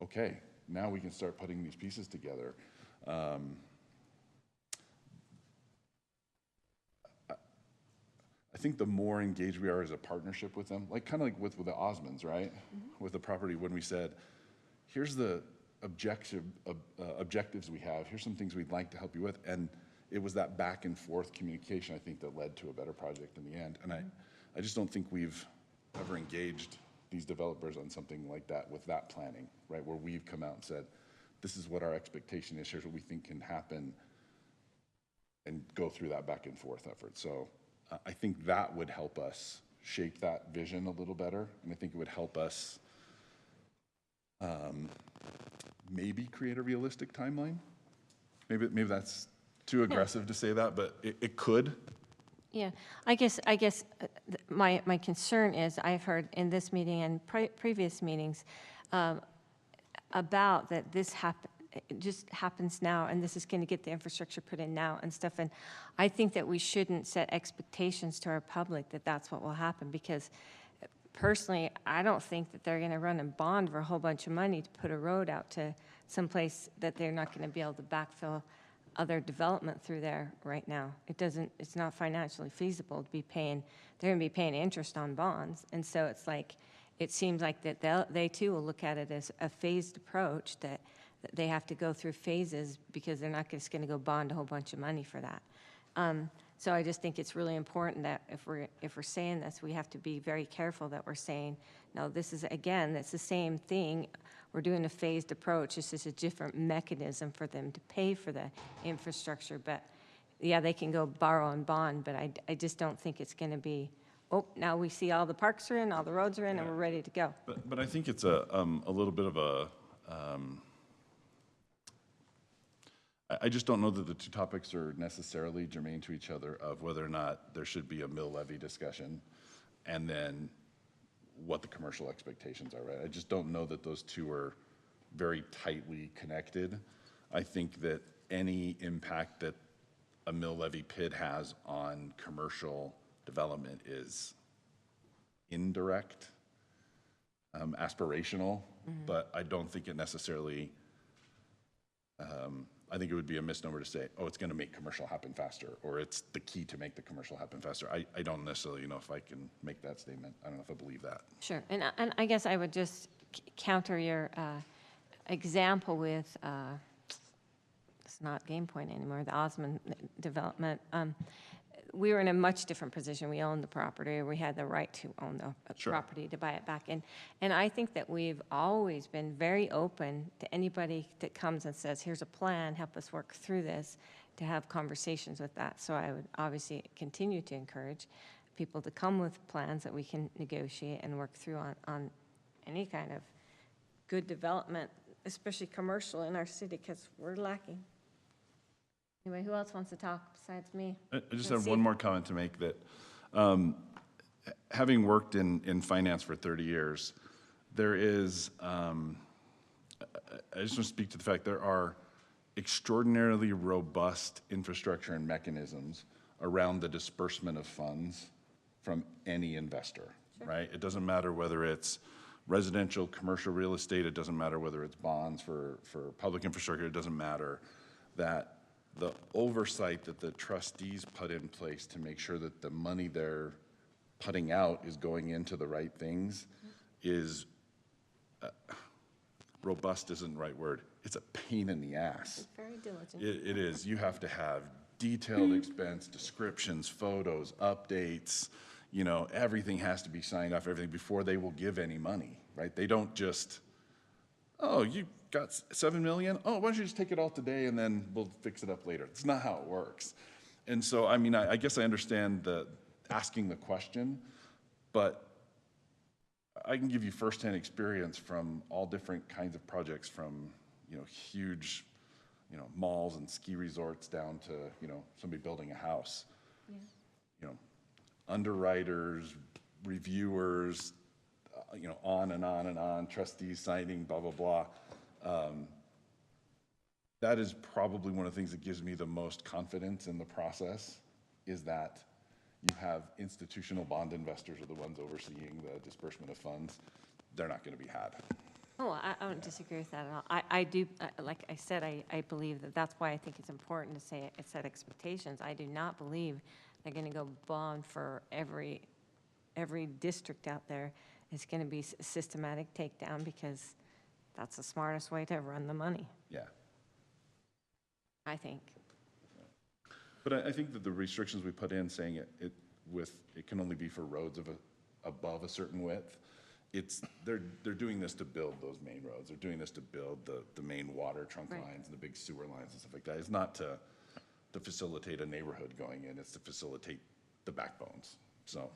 okay, now we can start putting these pieces together. I think the more engaged we are as a partnership with them, kind of like with the Osmonds, right? Mm-hmm. With the property, when we said, here's the objectives we have, here's some things we'd like to help you with. And it was that back and forth communication, I think, that led to a better project in the end. And I just don't think we've ever engaged these developers on something like that with that planning, right? Where we've come out and said, this is what our expectation is, here's what we think can happen, and go through that back and forth effort. So I think that would help us shape that vision a little better, and I think it would help us maybe create a realistic timeline. Maybe that's too aggressive to say that, but it could. Yeah, I guess my concern is, I've heard in this meeting and previous meetings about that this it just happens now, and this is going to get the infrastructure put in now and stuff. And I think that we shouldn't set expectations to our public that that's what will happen, because personally, I don't think that they're going to run and bond for a whole bunch of money to put a road out to someplace that they're not going to be able to backfill other development through there right now. It's not financially feasible to be paying, they're going to be paying interest on bonds. And so it's like, it seems like that they too will look at it as a phased approach, that they have to go through phases, because they're not just going to go bond a whole bunch of money for that. So I just think it's really important that if we're saying this, we have to be very careful that we're saying, no, this is, again, it's the same thing. We're doing a phased approach. It's just a different mechanism for them to pay for the infrastructure. But yeah, they can go borrow and bond, but I just don't think it's going to be, oh, now we see all the parks are in, all the roads are in, and we're ready to go. But I think it's a little bit of a, I just don't know that the two topics are necessarily germane to each other, of whether or not there should be a mill levy discussion and then what the commercial expectations are, right? I just don't know that those two are very tightly connected. I think that any impact that a mill levy PID has on commercial development is indirect, aspirational, but I don't think it necessarily, I think it would be a misnomer to say, oh, it's going to make commercial happen faster, or it's the key to make the commercial happen faster. I don't necessarily know if I can make that statement. I don't know if I believe that. Sure, and I guess I would just counter your example with, it's not Game Point anymore, the Osmond development. We were in a much different position. We owned the property, or we had the right to own the property to buy it back. And I think that we've always been very open to anybody that comes and says, here's a plan, help us work through this, to have conversations with that. So I would obviously continue to encourage people to come with plans that we can negotiate and work through on any kind of good development, especially commercial in our city, because we're lacking. Anyway, who else wants to talk besides me? I just have one more comment to make, that having worked in finance for 30 years, there is, I just want to speak to the fact there are extraordinarily robust infrastructure and mechanisms around the disbursement of funds from any investor. right? It doesn't matter whether it's residential, commercial real estate, it doesn't matter whether it's bonds for public infrastructure, it doesn't matter. That the oversight that the trustees put in place to make sure that the money they're putting out is going into the right things is, robust isn't the right word, it's a pain in the ass. Very diligent. It is. You have to have detailed expense descriptions, photos, updates, you know, everything has to be signed off, everything, before they will give any money, right? They don't just, oh, you got 7 million? Oh, why don't you just take it all today and then we'll fix it up later? It's not how it works. And so, I mean, I guess I understand the asking the question, but I can give you firsthand experience from all different kinds of projects, from, you know, huge, you know, malls and ski resorts down to, you know, somebody building a house. Yeah. You know, underwriters, reviewers, you know, on and on and on, trustees signing, blah, blah, blah. That is probably one of the things that gives me the most confidence in the process, is that you have institutional bond investors are the ones overseeing the disbursement of funds. They're not going to be had. Oh, I don't disagree with that at all. I do, like I said, I believe that that's why I think it's important to say it, set expectations. I do not believe they're going to go bond for every district out there. It's going to be systematic takedown, because that's the smartest way to run the money, Yeah. I think. But I think that the restrictions we put in, saying it can only be for roads of above a certain width, they're doing this to build those main roads. They're doing this to build the main water trunk Right. lines and the big sewer lines and stuff like that. It's not to facilitate a neighborhood going in. It's to facilitate the backbones. So.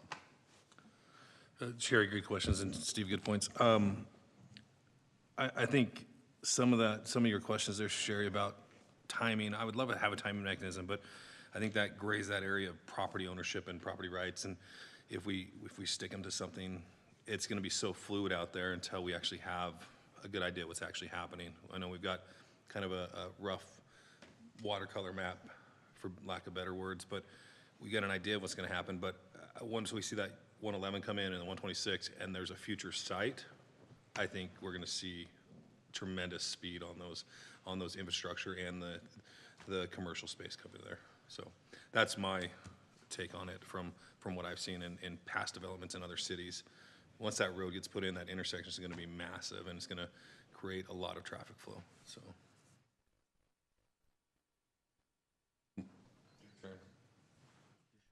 Sherry, great questions, and Steve, good points. I think some of your questions there, Sherry, about timing, I would love to have a timing mechanism, but I think that grays that area of property ownership and property rights, and if we stick them to something, it's gonna be so fluid out there until we actually have a good idea what's actually happening. I know we've got kind of a rough watercolor map, for lack of better words, but we got an idea of what's gonna happen, but once we see that 111 come in and the 126, and there's a future site, I think we're gonna see tremendous speed on those infrastructure and the commercial space coming there. So that's my take on it from what I've seen in past developments in other cities. Once that road gets put in, that intersection is gonna be massive, and it's gonna create a lot of traffic flow, so.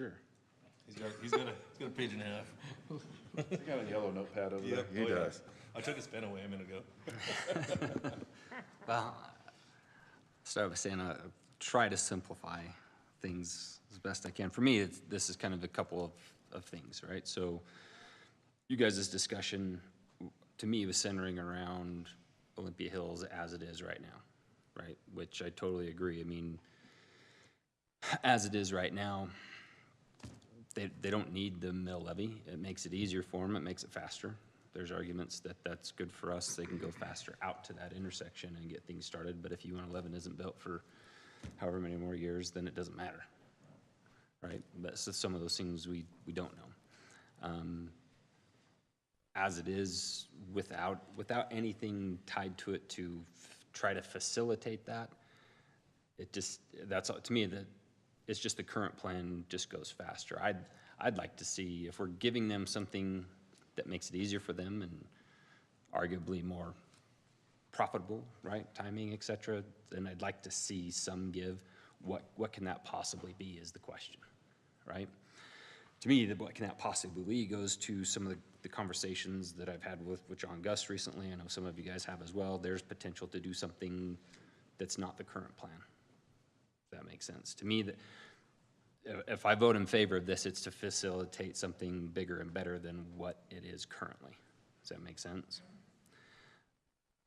Sure. He's got a page and a half. He's got a yellow notepad over there. He Oh, yeah. does. I took his pen away a minute ago. Well, start by saying I try to simplify things as best I can. For me, this is kind of a couple of things, right? So you guys' discussion, to me, was centering around Olympia Hills as it is right now, right? Which I totally agree. I mean, as it is right now, they don't need the mill levy. It makes it easier for them. It makes it faster. There's arguments that that's good for us. They can go faster out to that intersection and get things started. But if U-111 isn't built for however many more years, then it doesn't matter, right? But so some of those things we don't know. As it is, without anything tied to it to try to facilitate that, that's to me that it's just the current plan just goes faster. I'd like to see, if we're giving them something that makes it easier for them and arguably more profitable, right, timing, et cetera, then I'd like to see some give. What can that possibly be is the question, right? To me, what can that possibly be goes to some of the conversations that I've had with John Gus recently. I know some of you guys have as well. There's potential to do something that's not the current plan. If that makes sense. To me, that if I vote in favor of this, it's to facilitate something bigger and better than what it is currently. Does that make sense?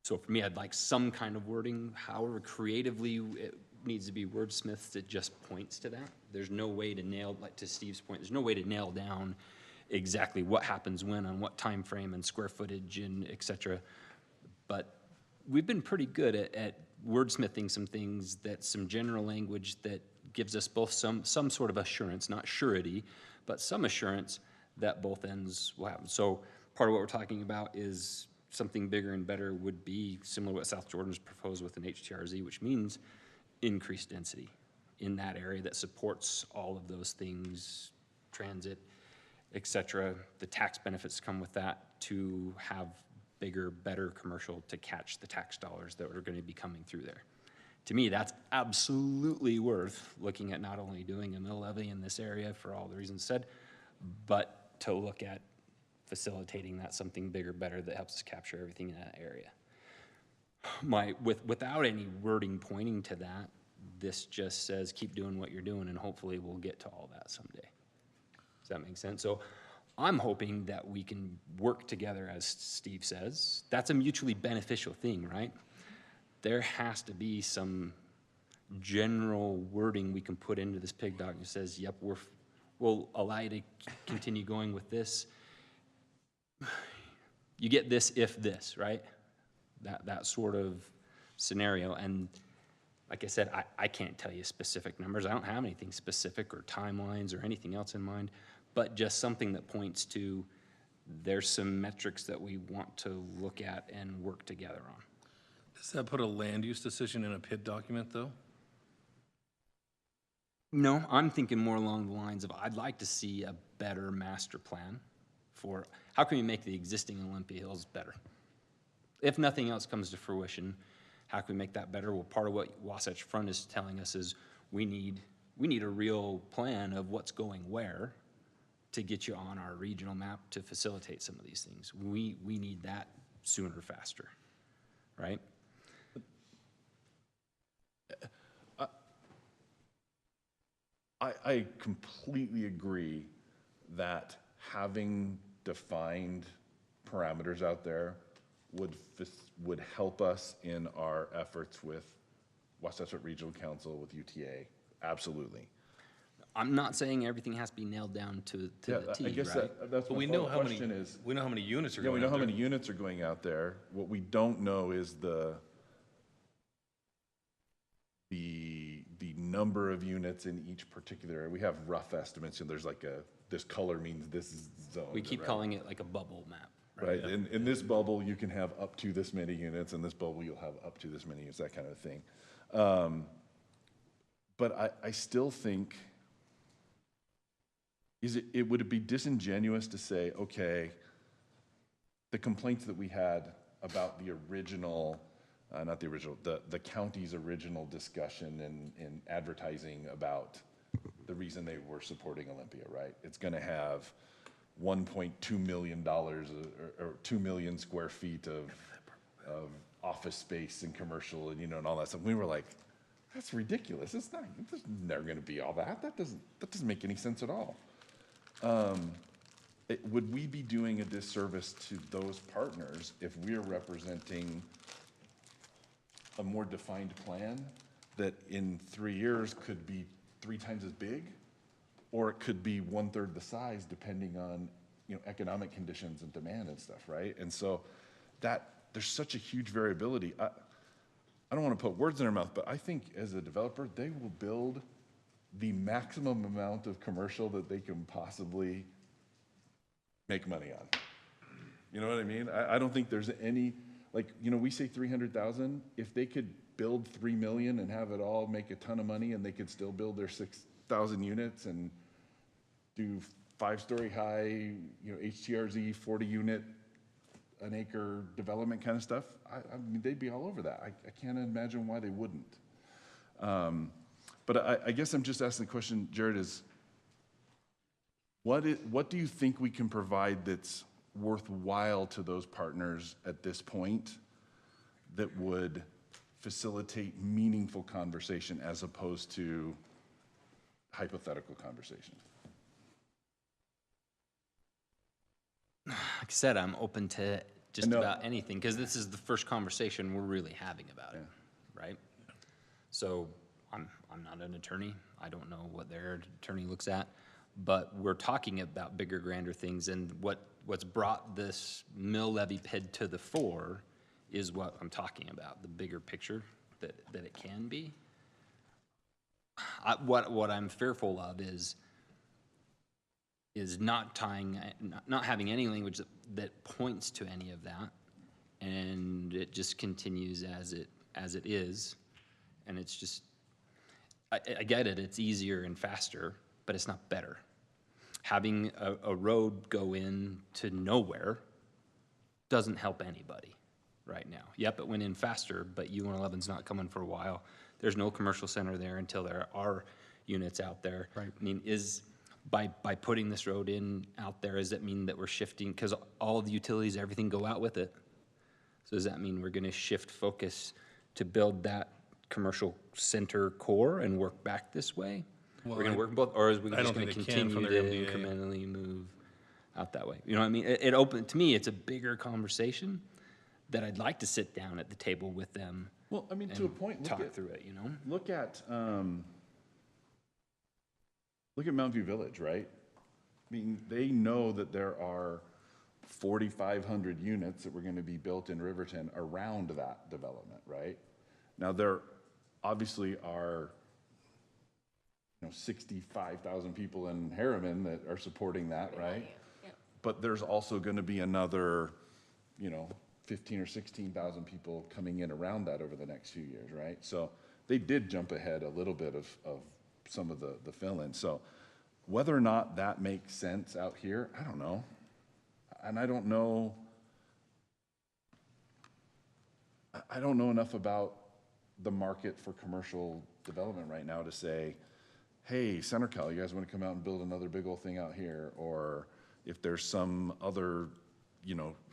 So for me, I'd like some kind of wording, however creatively it needs to be wordsmithed that just points to that. There's no way to nail, like to Steve's point, there's no way to nail down exactly what happens when, on what time frame and square footage and et cetera. But we've been pretty good at wordsmithing some things, that some general language that gives us both some sort of assurance, not surety, but some assurance that both ends will happen. So part of what we're talking about is something bigger and better would be similar to what South Jordan's proposed with an HTRZ, which means increased density in that area that supports all of those things, transit, et cetera. The tax benefits come with that to have bigger, better commercial to catch the tax dollars that are going to be coming through there. To me, that's absolutely worth looking at not only doing a mill levy in this area for all the reasons said, but to look at facilitating that something bigger, better that helps us capture everything in that area. Without any wording pointing to that, this just says keep doing what you're doing and hopefully we'll get to all that someday. Does that make sense? So I'm hoping that we can work together, as Steve says. That's a mutually beneficial thing, right? There has to be some general wording we can put into this PIG doc that says, yep, we'll allow you to continue going with this. You get this if this, right? That sort of scenario. And like I said, I can't tell you specific numbers. I don't have anything specific or timelines or anything else in mind, but just something that points to there's some metrics that we want to look at and work together on. Does that put a land use decision in a PID document, though? No, I'm thinking more along the lines of I'd like to see a better master plan for how can we make the existing Olympia Hills better? If nothing else comes to fruition, how can we make that better? Well, part of what Wasatch Front is telling us is we need a real plan of what's going where to get you on our regional map to facilitate some of these things. We need that sooner, faster, right? I completely agree that having defined parameters out there would help us in our efforts with Wasatch Regional Council, with UTA, absolutely. I'm not saying everything has to be nailed down to the T, I guess right? that's But my we know how many, question is. we know how many units are Yeah, we going know out how there. many units are going out there. What we don't know is the number of units in each particular area. We have rough estimates, and there's like this color means this is zone. We keep right? calling it like a bubble map. Right, in this bubble, you can have up to this many units, in this bubble, you'll have up to this many units, that kind of thing. But I still think, would it be disingenuous to say, okay, the complaints that we had about the original, not the original, the county's original discussion and advertising about the reason they were supporting Olympia, right? It's gonna have $1.2 million or 2 million square feet of office space and commercial and all that stuff. We were like, that's ridiculous. It's never going to be all that. That doesn't make any sense at all. Would we be doing a disservice to those partners if we are representing a more defined plan that in 3 years could be 3 times as big? Or it could be 1/3 the size, depending on economic conditions and demand and stuff, right? And so there's such a huge variability. I don't want to put words in their mouth, but I think as a developer, they will build the maximum amount of commercial that they can possibly make money on. You know what I mean? I don't think there's any, we say 300,000. If they could build 3 million and have it all make a ton of money, and they could still build their 6,000 units and do 5-story high, HTRZ, 40 unit, an acre development kind of stuff, I mean, they'd be all over that. I can't imagine why they wouldn't. But I guess I'm just asking the question, Jared, is what do you think we can provide that's worthwhile to those partners at this point that would facilitate meaningful conversation as opposed to hypothetical conversation? Like I said, I'm open to just about anything, because this is the first conversation we're really having about it, right? So I'm not an attorney. I don't know what their attorney looks at, but we're talking about bigger, grander things, and what's brought this mill levy PID to the fore is what I'm talking about, the bigger picture that it can be. What I'm fearful of is is not tying, not having any language that points to any of that. And it just continues as it is. And it's just, I get it, it's easier and faster, but it's not better. Having a road go in to nowhere doesn't help anybody right now. Yep, it went in faster, but U-111's not coming for a while. There's no commercial center there until there are units out there. Right. I mean, by putting this road in out there, does that mean that we're shifting, because all of the utilities, everything go out with it? So does that mean we're gonna shift focus to build that commercial center core and work back this way? Well, We're gonna work both, or is we I just don't gonna think they can continue from to their MDA. incrementally move out that way? You know what I mean? It opened, to me, it's a bigger conversation that I'd like to sit down at the table with them. Well, I mean, to a point, and talk through it, you know? Look at Mountview Village, right? I mean, they know that there are 4,500 units that were gonna be built in Riverton around that development, right? Now, there obviously are, 65,000 people in Herriman that are supporting that, right? But there's also gonna be another, 15 or 16,000 people coming in around that over the next few years, right? So they did jump ahead a little bit of some of the fill-in. So whether or not that makes sense out here, I don't know. And I don't know enough about the market for commercial development right now to say, hey, CenterCal, you guys want to come out and build another big old thing out here? Or if there's some other,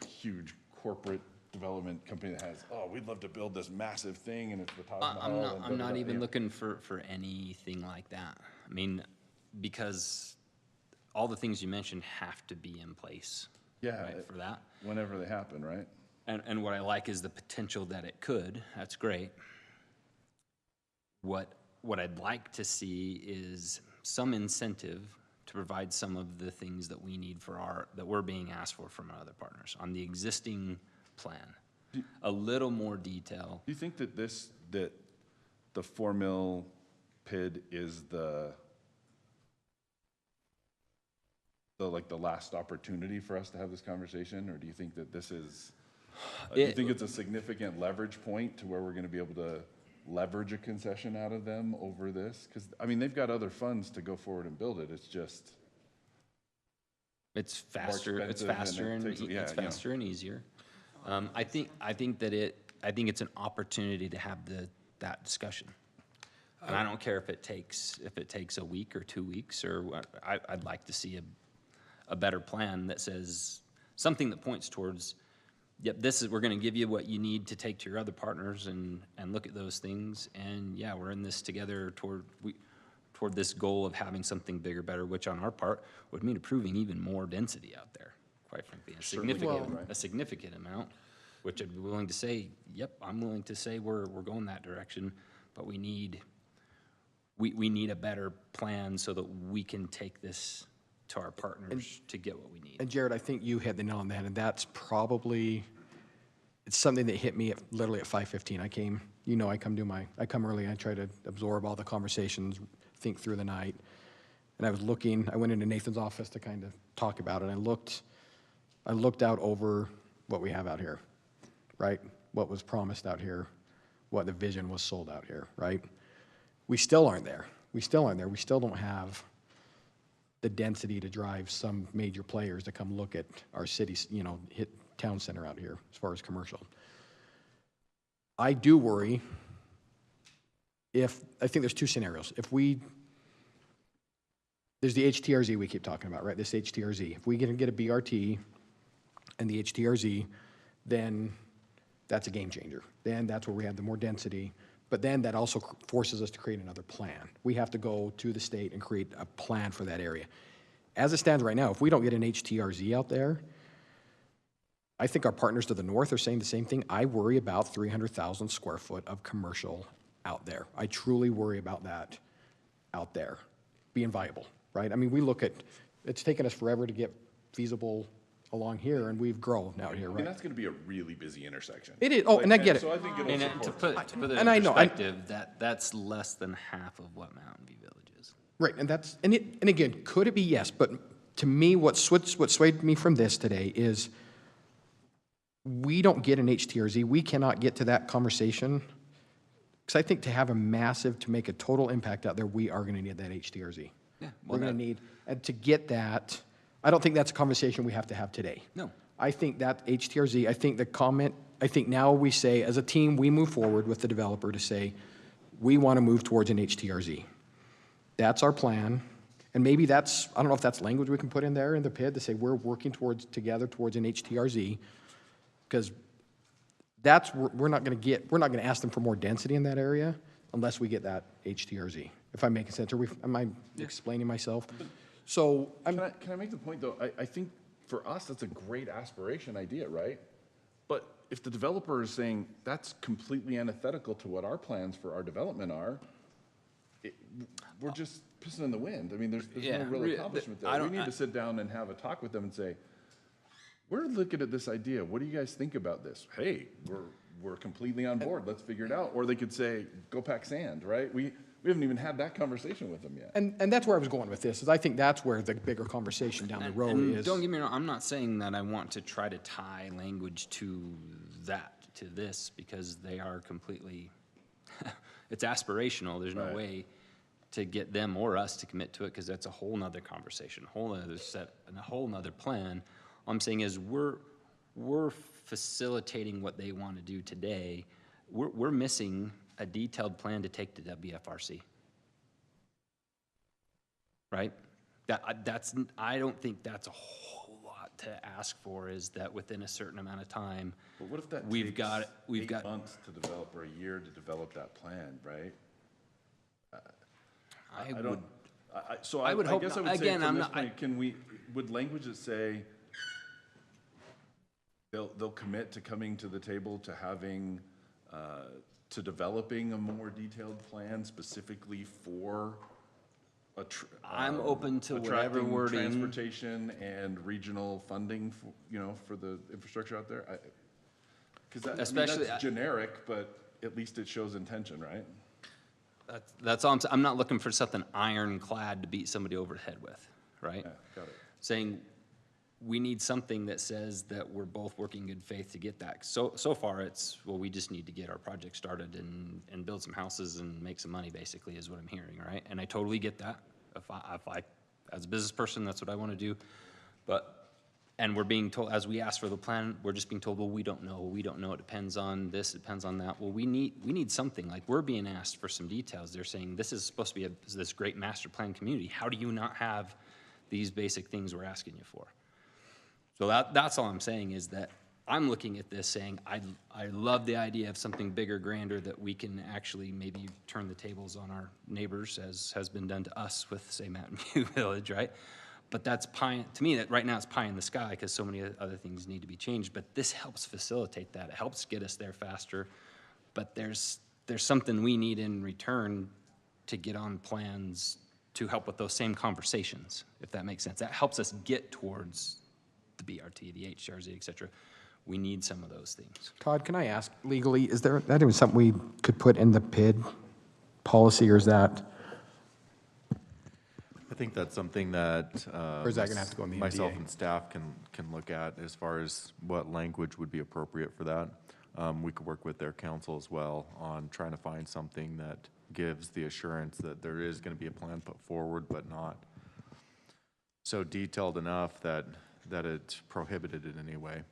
huge corporate development company that has, oh, we'd love to build this massive thing and it's the Taj Mahal. I'm not even looking for anything like that. I mean, because all the things you mentioned have to be in place. Yeah, Right, for that. whenever they happen, right? And what I like is the potential that it could. That's great. What I'd like to see is some incentive to provide some of the things that we need that we're being asked for from our other partners on the existing plan. A little more detail. Do you think that that the 4 mil PID is the last opportunity for us to have this conversation? Or do you think that this is, do you think it's a significant leverage point to where we're gonna be able to leverage a concession out of them over this? Because, I mean, they've got other funds to go forward and build it. It's just. It's faster and easier. I think it's an opportunity to have that discussion. And I don't care if it takes a week or 2 weeks, or I'd like to see a better plan that says something that points towards, yep, we're gonna give you what you need to take to your other partners and look at those things. And yeah, we're in this together toward this goal of having something bigger, better, which on our part would mean approving even more density out there, quite frankly, a significant amount, which I'd be willing to say, yep, I'm willing to say we're going that direction, but we need a better plan so that we can take this to our partners to get what we need. And Jared, I think you hit the nail on the head, and that's probably, it's something that hit me literally at 5:15. I come early, I try to absorb all the conversations, think through the night. And I went into Nathan's office to kind of talk about it, and I looked out over what we have out here, right? What was promised out here, what the vision was sold out here, right? We still aren't there. We still don't have the density to drive some major players to come look at our city's, hit town center out here as far as commercial. I do worry I think there's two scenarios. There's the HTRZ we keep talking about, right? This HTRZ. If we can get a BRT and the HTRZ, then that's a game changer. Then that's where we have the more density. But then that also forces us to create another plan. We have to go to the state and create a plan for that area. As it stands right now, if we don't get an HTRZ out there, I think our partners to the north are saying the same thing. I worry about 300,000 square foot of commercial out there. I truly worry about that out there being viable, right? I mean, it's taken us forever to get feasible along here, and we've grown out here, I mean, right? that's gonna be a really busy intersection. It is, and I get it. So I think it'll And support. to put it And in I know, perspective, that's less than half of what Mountain View Village is. Right, and again, could it be? Yes, but to me, what swayed me from this today is we don't get an HTRZ. We cannot get to that conversation. Because I think to have to make a total impact out there, we are going to need that HTRZ. Yeah, We're going to need, and to get that, I don't think that's a conversation we have to have today. No. I think that HTRZ, I think now we say, as a team, we move forward with the developer to say, we want to move towards an HTRZ. That's our plan. And maybe that's, I don't know if that's language we can put in there in the PID to say we're working together towards an HTRZ. Because we're not going to ask them for more density in that area unless we get that HTRZ. If I'm making sense, am I explaining myself? So Can I make the point, though? I think for us, that's a great aspiration idea, right? But if the developer is saying that's completely antithetical to what our plans for our development are, we're just pissing in the wind. I mean, there's no real accomplishment there. We need to sit down and have a talk with them and say, we're looking at this idea. What do you guys think about this? Hey, we're completely on board. Let's figure it out. Or they could say, go pack sand, right? We haven't even had that conversation with them yet. And that's where I was going with this, is I think that's where the bigger conversation down the road And is. don't get me wrong, I'm not saying that I want to try to tie language to this, because they are completely, it's aspirational. There's no way to get them or us to commit to it, because that's a whole nother conversation, a whole nother set, and a whole nother plan. All I'm saying is we're facilitating what they want to do today. We're missing a detailed plan to take to WFRC. Right? I don't think that's a whole lot to ask for, is that within a certain amount of time, But what if that we've takes got 8 months to develop, or a year to develop that plan, right? I would hope guess not. I would say Again, from I'm this not- point, would language that say they'll commit to coming to the table to having, to developing a more detailed plan specifically for I'm open to whatever attracting wording. transportation and regional funding, for the infrastructure out there? Because Especially- that's generic, but at least it shows intention, right? That's all I'm not looking for something ironclad to beat somebody over the head with, right? Yeah, got it. Saying we need something that says that we're both working in good faith to get that. So far it's, well, we just need to get our project started and build some houses and make some money, basically, is what I'm hearing, right? And I totally get that. If I as a business person, that's what I want to do. And we're being told, as we ask for the plan, we're just being told, well, we don't know, it depends on this, it depends on that. Well, we need something, like, we're being asked for some details. They're saying, this is supposed to be this great master plan community. How do you not have these basic things we're asking you for? So that's all I'm saying, is that I'm looking at this saying, I love the idea of something bigger, grander, that we can actually maybe turn the tables on our neighbors, as has been done to us with, say, Mountain View Village, right? But that's pie, to me, that right now it's pie in the sky, because so many other things need to be changed. But this helps facilitate that. It helps get us there faster. But there's something we need in return to get on plans to help with those same conversations, if that makes sense. That helps us get towards the BRT, the HRZ, et cetera. We need some of those things. Todd, can I ask, legally, is that even something we could put in the PID policy, or is that? I think that's something that Or is that gonna have to go in the myself NDA? and staff can look at as far as what language would be appropriate for that. We could work with their council as well on trying to find something that gives the assurance that there is going to be a plan put forward, but not so detailed enough that it's prohibited in any way.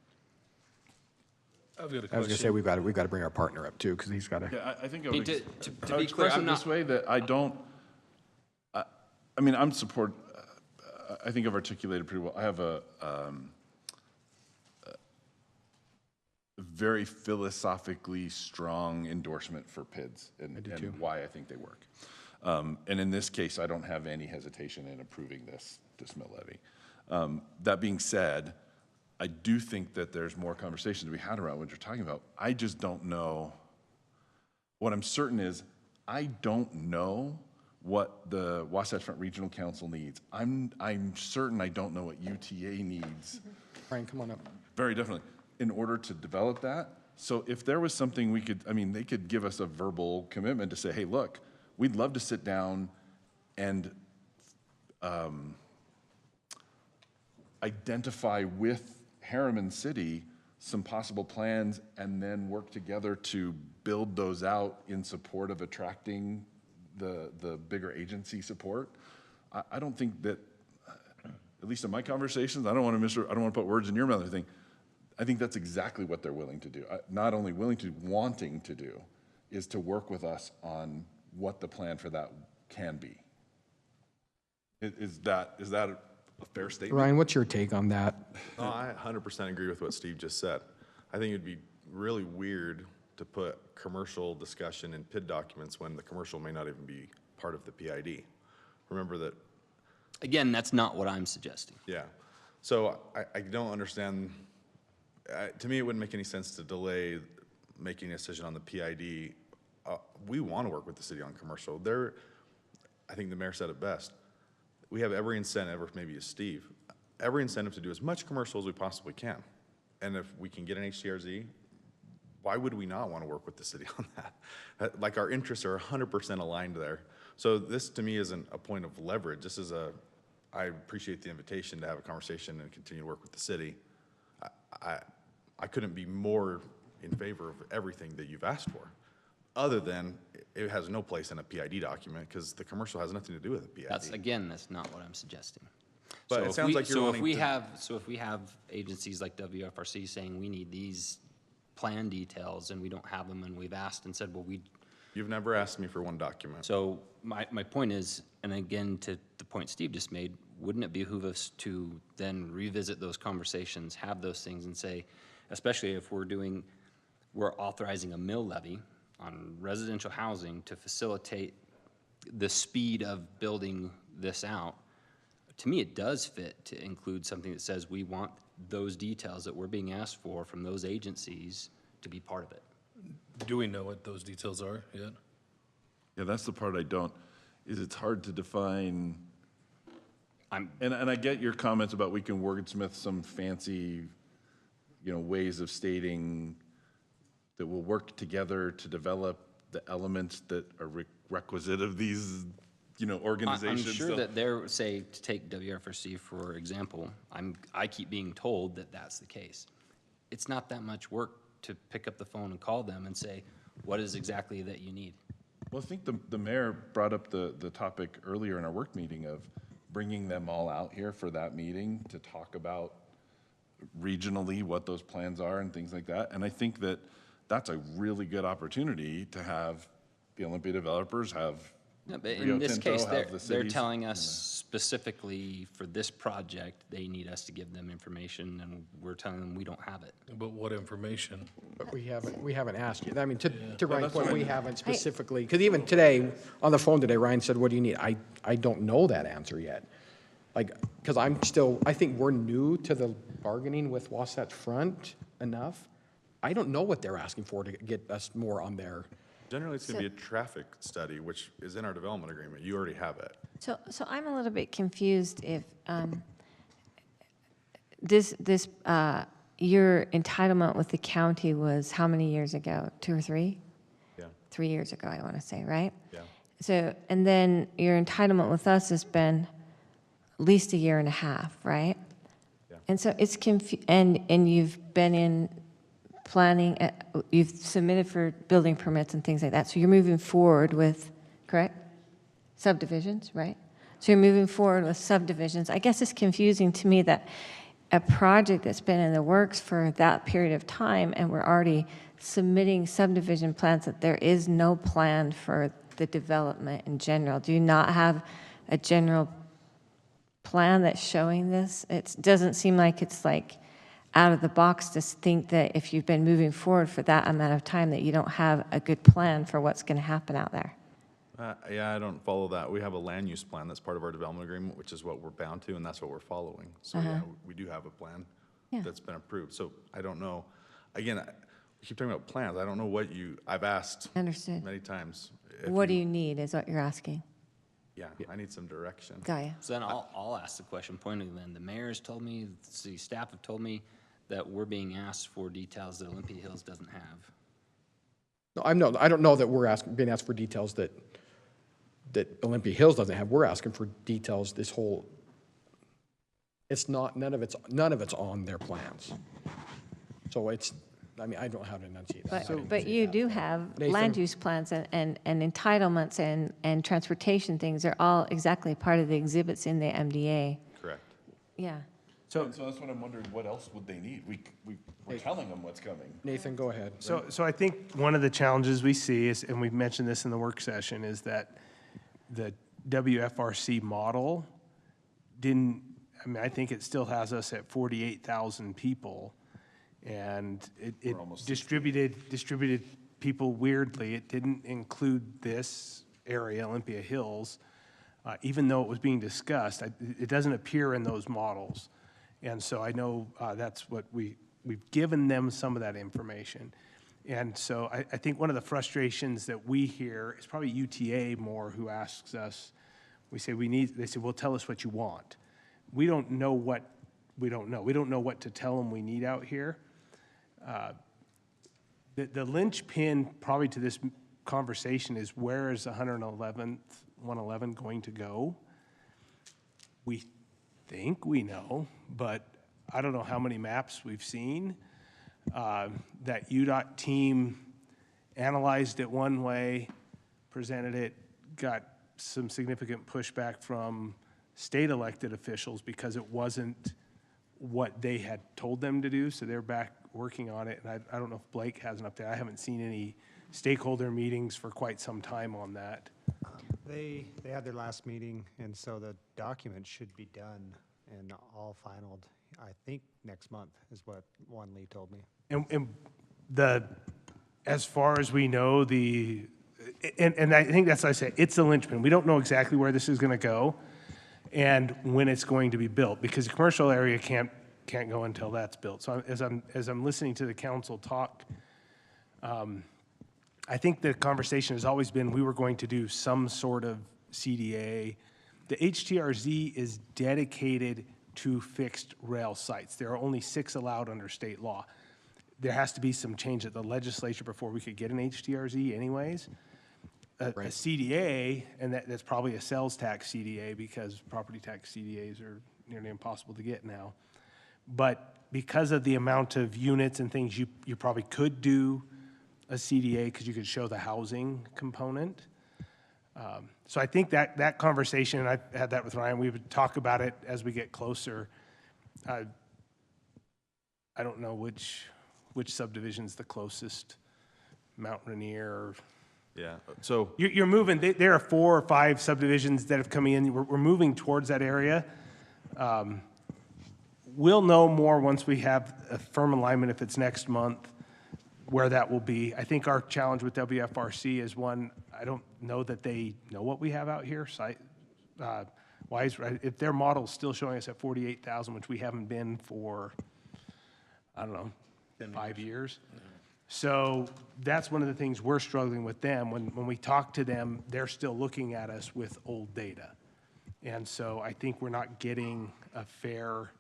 I've got a I was gonna say, question. we've got to bring our partner up too, because he's got to. Yeah, I think I I mean, would to I be would clear, express I'm it not. this way, that I don't, I mean, I'm support, I think I've articulated pretty well. I have a very philosophically strong endorsement for PIDs and why I think they work. And in this case, I don't have any hesitation in approving this mill levy. That being said, I do think that there's more conversations to be had around what you're talking about. I just don't know. What I'm certain is, I don't know what the Wasatch Front Regional Council needs. I'm certain I don't know what UTA needs. Brian, come on up. Very definitely, in order to develop that. So if there was something we could, I mean, they could give us a verbal commitment to say, hey, look, we'd love to sit down and identify with Herriman City some possible plans and then work together to build those out in support of attracting the bigger agency support. I don't think that, at least in my conversations, I don't want to put words in your mouth or anything. I think that's exactly what they're willing to do. Not only willing to, wanting to do, is to work with us on what the plan for that can be. Is that a fair statement? Ryan, what's your take on that? No, I 100% agree with what Steve just said. I think it'd be really weird to put commercial discussion in PID documents when the commercial may not even be part of the PID. Remember that. Again, that's not what I'm suggesting. Yeah. So I don't understand. To me, it wouldn't make any sense to delay making a decision on the PID. We want to work with the city on commercial. I think the mayor said it best. We have every incentive, or maybe it's Steve, every incentive to do as much commercial as we possibly can. And if we can get an HCRZ, why would we not want to work with the city on that? Like, our interests are 100% aligned there. So this, to me, isn't a point of leverage. This is I appreciate the invitation to have a conversation and continue to work with the city. I couldn't be more in favor of everything that you've asked for, other than it has no place in a PID document because the commercial has nothing to do with a PID. That's not what I'm suggesting. But it sounds like you're wanting to. So if we have agencies like WFRC saying we need these plan details and we don't have them, and we've asked and said, well, You've never asked me for one document. So my point is, and again, to the point Steve just made, wouldn't it behoove us to then revisit those conversations, have those things, and say, especially if we're authorizing a mill levy on residential housing to facilitate the speed of building this out, to me, it does fit to include something that says we want those details that we're being asked for from those agencies to be part of it. Do we know what those details are yet? Yeah, that's the part I don't, is it's hard to define. And I get your comments about we can wordsmith some fancy, ways of stating that we'll work together to develop the elements that are requisite of these, organizations. I'm sure that they're, say, to take WFRC for example, I keep being told that that's the case. It's not that much work to pick up the phone and call them and say, what is exactly that you need? Well, I think the mayor brought up the topic earlier in our work meeting of bringing them all out here for that meeting to talk about regionally what those plans are and things like that. And I think that that's a really good opportunity to have the Olympia developers have. No, but Rio in this Tinto, case, have the they're cities, telling us specifically for this project, they need us to give them information, and we're telling them we don't have it. But what information? But we haven't asked you. I mean, to Ryan's point, we haven't specifically, because even today, on the phone today, Ryan said, what do you need? I don't know that answer yet. Like, because I think we're new to the bargaining with Wasatch Front enough. I don't know what they're asking for to get us more on there. Generally, it's going to be a traffic study, which is in our development agreement. You already have it. So I'm a little bit confused if your entitlement with the county was how many years ago? 2 or 3? Yeah. 3 years ago, I want to say, right? Yeah. So, and then your entitlement with us has been at least 1.5 years, right? Yeah. And so it's and you've been in planning, you've submitted for building permits and things like that. So you're moving forward with, correct? Subdivisions, right? So you're moving forward with subdivisions. I guess it's confusing to me that a project that's been in the works for that period of time and we're already submitting subdivision plans, that there is no plan for the development in general. Do you not have a general plan that's showing this? It doesn't seem like it's like out of the box to think that if you've been moving forward for that amount of time that you don't have a good plan for what's going to happen out there. Yeah, I don't follow that. We have a land use plan that's part of our development agreement, which is what we're bound to, and that's what we're following. So yeah, we do have a plan that's been approved. So I don't know. Again, we keep talking about plans. I don't know what I've asked Understood. many times. What do you need is what you're asking. Yeah, I need some direction. Got you. So then I'll ask the question pointedly then. The mayor's told me, the city staff have told me that we're being asked for details that Olympia Hills doesn't have. No, I don't know that we're being asked for details that Olympia Hills doesn't have. We're asking for details, this whole It's not, none of it's on their plans. So it's, I mean, I don't know how to enunciate that. But you do have Nathan? land use plans and entitlements and transportation things are all exactly part of the exhibits in the MDA. Correct. Yeah. So that's what I'm wondering, what else would they need? We're telling them what's coming. Nathan, go ahead. So I think one of the challenges we see is, and we've mentioned this in the work session, is that the WFRC model didn't, I mean, I think it still has us at 48,000 people. And it distributed people weirdly. It didn't include this area, Olympia Hills, even though it was being discussed. It doesn't appear in those models. And so I know that's what we've given them some of that information. And so I think one of the frustrations that we hear is probably UTA more, who asks us, we say they say, well, tell us what you want. We don't know what we don't know. We don't know what to tell them we need out here. The linchpin probably to this conversation is, where is 111 going to go? We think we know, but I don't know how many maps we've seen. That UDOT team analyzed it one way, presented it, got some significant pushback from state elected officials because it wasn't what they had told them to do, so they're back working on it. And I don't know if Blake has an update. I haven't seen any stakeholder meetings for quite some time on that. They had their last meeting, and so the document should be done and all finalized, I think, next month, is what Juan Lee told me. And as far as we know, and I think that's what I say, it's the linchpin. We don't know exactly where this is going to go and when it's going to be built, because the commercial area can't go until that's built. So as I'm listening to the council talk, I think the conversation has always been we were going to do some sort of CDA. The HTRZ is dedicated to fixed rail sites. There are only 6 allowed under state law. There has to be some change at the legislature before we could get an HTRZ anyways. A CDA, and that's probably a sales tax CDA, because property tax CDAs are nearly impossible to get now. But because of the amount of units and things, you probably could do a CDA because you could show the housing component. So I think that conversation, and I had that with Ryan, we would talk about it as we get closer. I don't know which subdivision's the closest, Mount Rainier or. Yeah, so. You're moving, there are 4 or 5 subdivisions that have come in. We're moving towards that area. We'll know more once we have a firm alignment, if it's next month, where that will be. I think our challenge with WFRC is, one, I don't know that they know what we have out here site-wise. Right? If their model's still showing us at 48,000, which we haven't been for, I don't know, 5 years. Yeah. So that's one of the things we're struggling with them. When we talk to them, they're still looking at us with old data. And so I think we're not getting a fair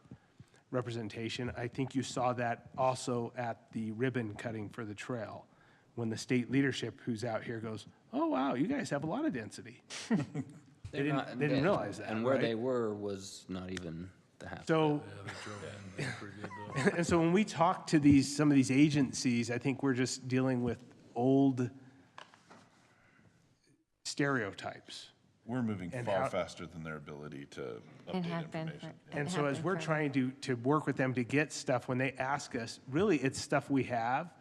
representation. I think you saw that also at the ribbon cutting for the trail, when the state leadership who's out here goes, oh, wow, you guys have a lot of density. They didn't realize that. And where they were was not even the half. So, and so when we talk to some of these agencies, I think we're just dealing with old stereotypes. We're moving far faster than their ability to update information. And so as we're trying to work with them to get stuff, when they ask us, really it's stuff we have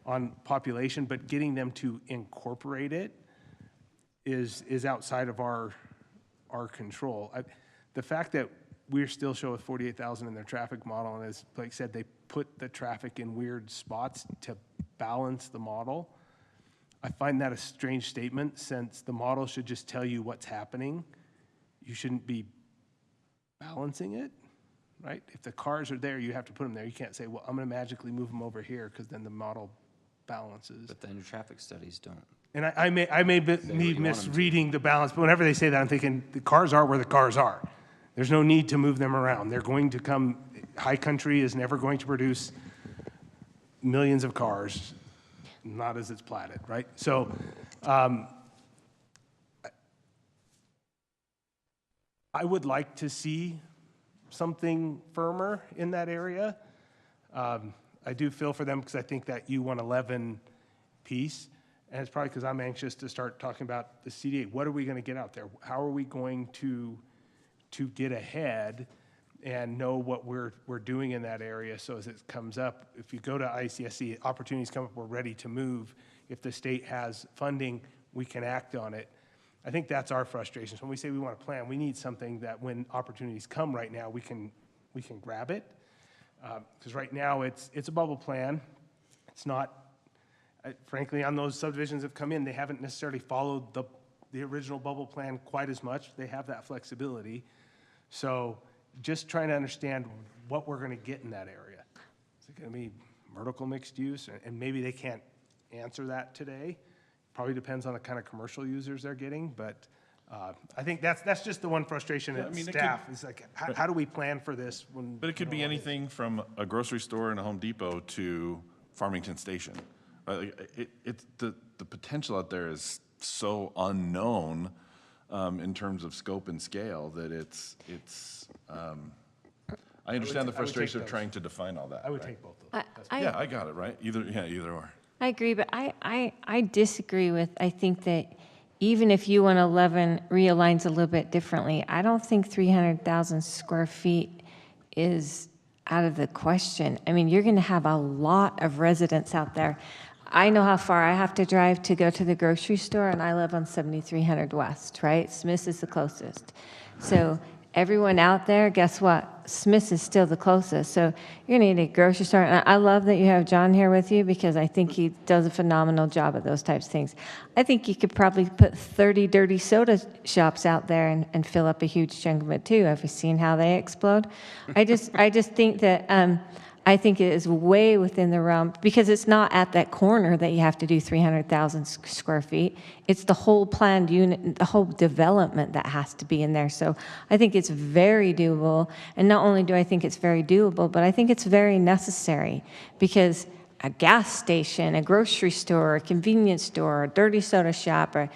on population, but getting them to incorporate it is outside of our control. The fact that we're still showing 48,000 in their traffic model, and as Blake said, they put the traffic in weird spots to balance the model. I find that a strange statement, since the model should just tell you what's happening. You shouldn't be balancing it, right? If the cars are there, you have to put them there. You can't say, well, I'm going to magically move them over here, because then the model balances. But then your traffic studies don't. And I may be misreading the balance, but whenever they say that, I'm thinking the cars are where the cars are. There's no need to move them around. They're going to come, high country is never going to produce millions of cars, not as it's platted, right? So I would like to see something firmer in that area. I do feel for them because I think that U-111 piece, and it's probably because I'm anxious to start talking about the CD8. What are we going to get out there? How are we going to get ahead and know what we're doing in that area, so as it comes up, if you go to ICSC, opportunities come up, we're ready to move. If the state has funding, we can act on it. I think that's our frustration. So when we say we want to plan, we need something that when opportunities come right now, we can grab it. Because right now, it's a bubble plan. It's not, frankly, on those subdivisions that have come in, they haven't necessarily followed the original bubble plan quite as much. They have that flexibility. So just trying to understand what we're going to get in that area. Is it going to be vertical mixed use? And maybe they can't answer that today. Probably depends on the kind of commercial users they're getting, but I think that's just the one frustration at staff. It's like, how do we plan for this when? But it could be anything from a grocery store and a Home Depot to Farmington Station. It's the potential out there is so unknown in terms of scope and scale that it's. I understand the frustration of trying to define all that. I would take both of them. Yeah, I got it, right? Either or. I agree, but I disagree with, I think that even if U-111 realigns a little bit differently, I don't think 300,000 square feet is out of the question. I mean, you're going to have a lot of residents out there. I know how far I have to drive to go to the grocery store, and I live on 7300 West, right? Smith's is the closest. So everyone out there, guess what? Smith's is still the closest. So you're going to need a grocery store. And I love that you have John here with you because I think he does a phenomenal job at those types of things. I think you could probably put 30 dirty soda shops out there and fill up a huge chunk of it too. Have you seen how they explode? I just think that I think it is way within the realm because it's not at that corner that you have to do 300,000 square feet. It's the whole planned unit, the whole development that has to be in there. So I think it's very doable. And not only do I think it's very doable, but I think it's very necessary because a gas station, a grocery store, a convenience store, a dirty soda shop, or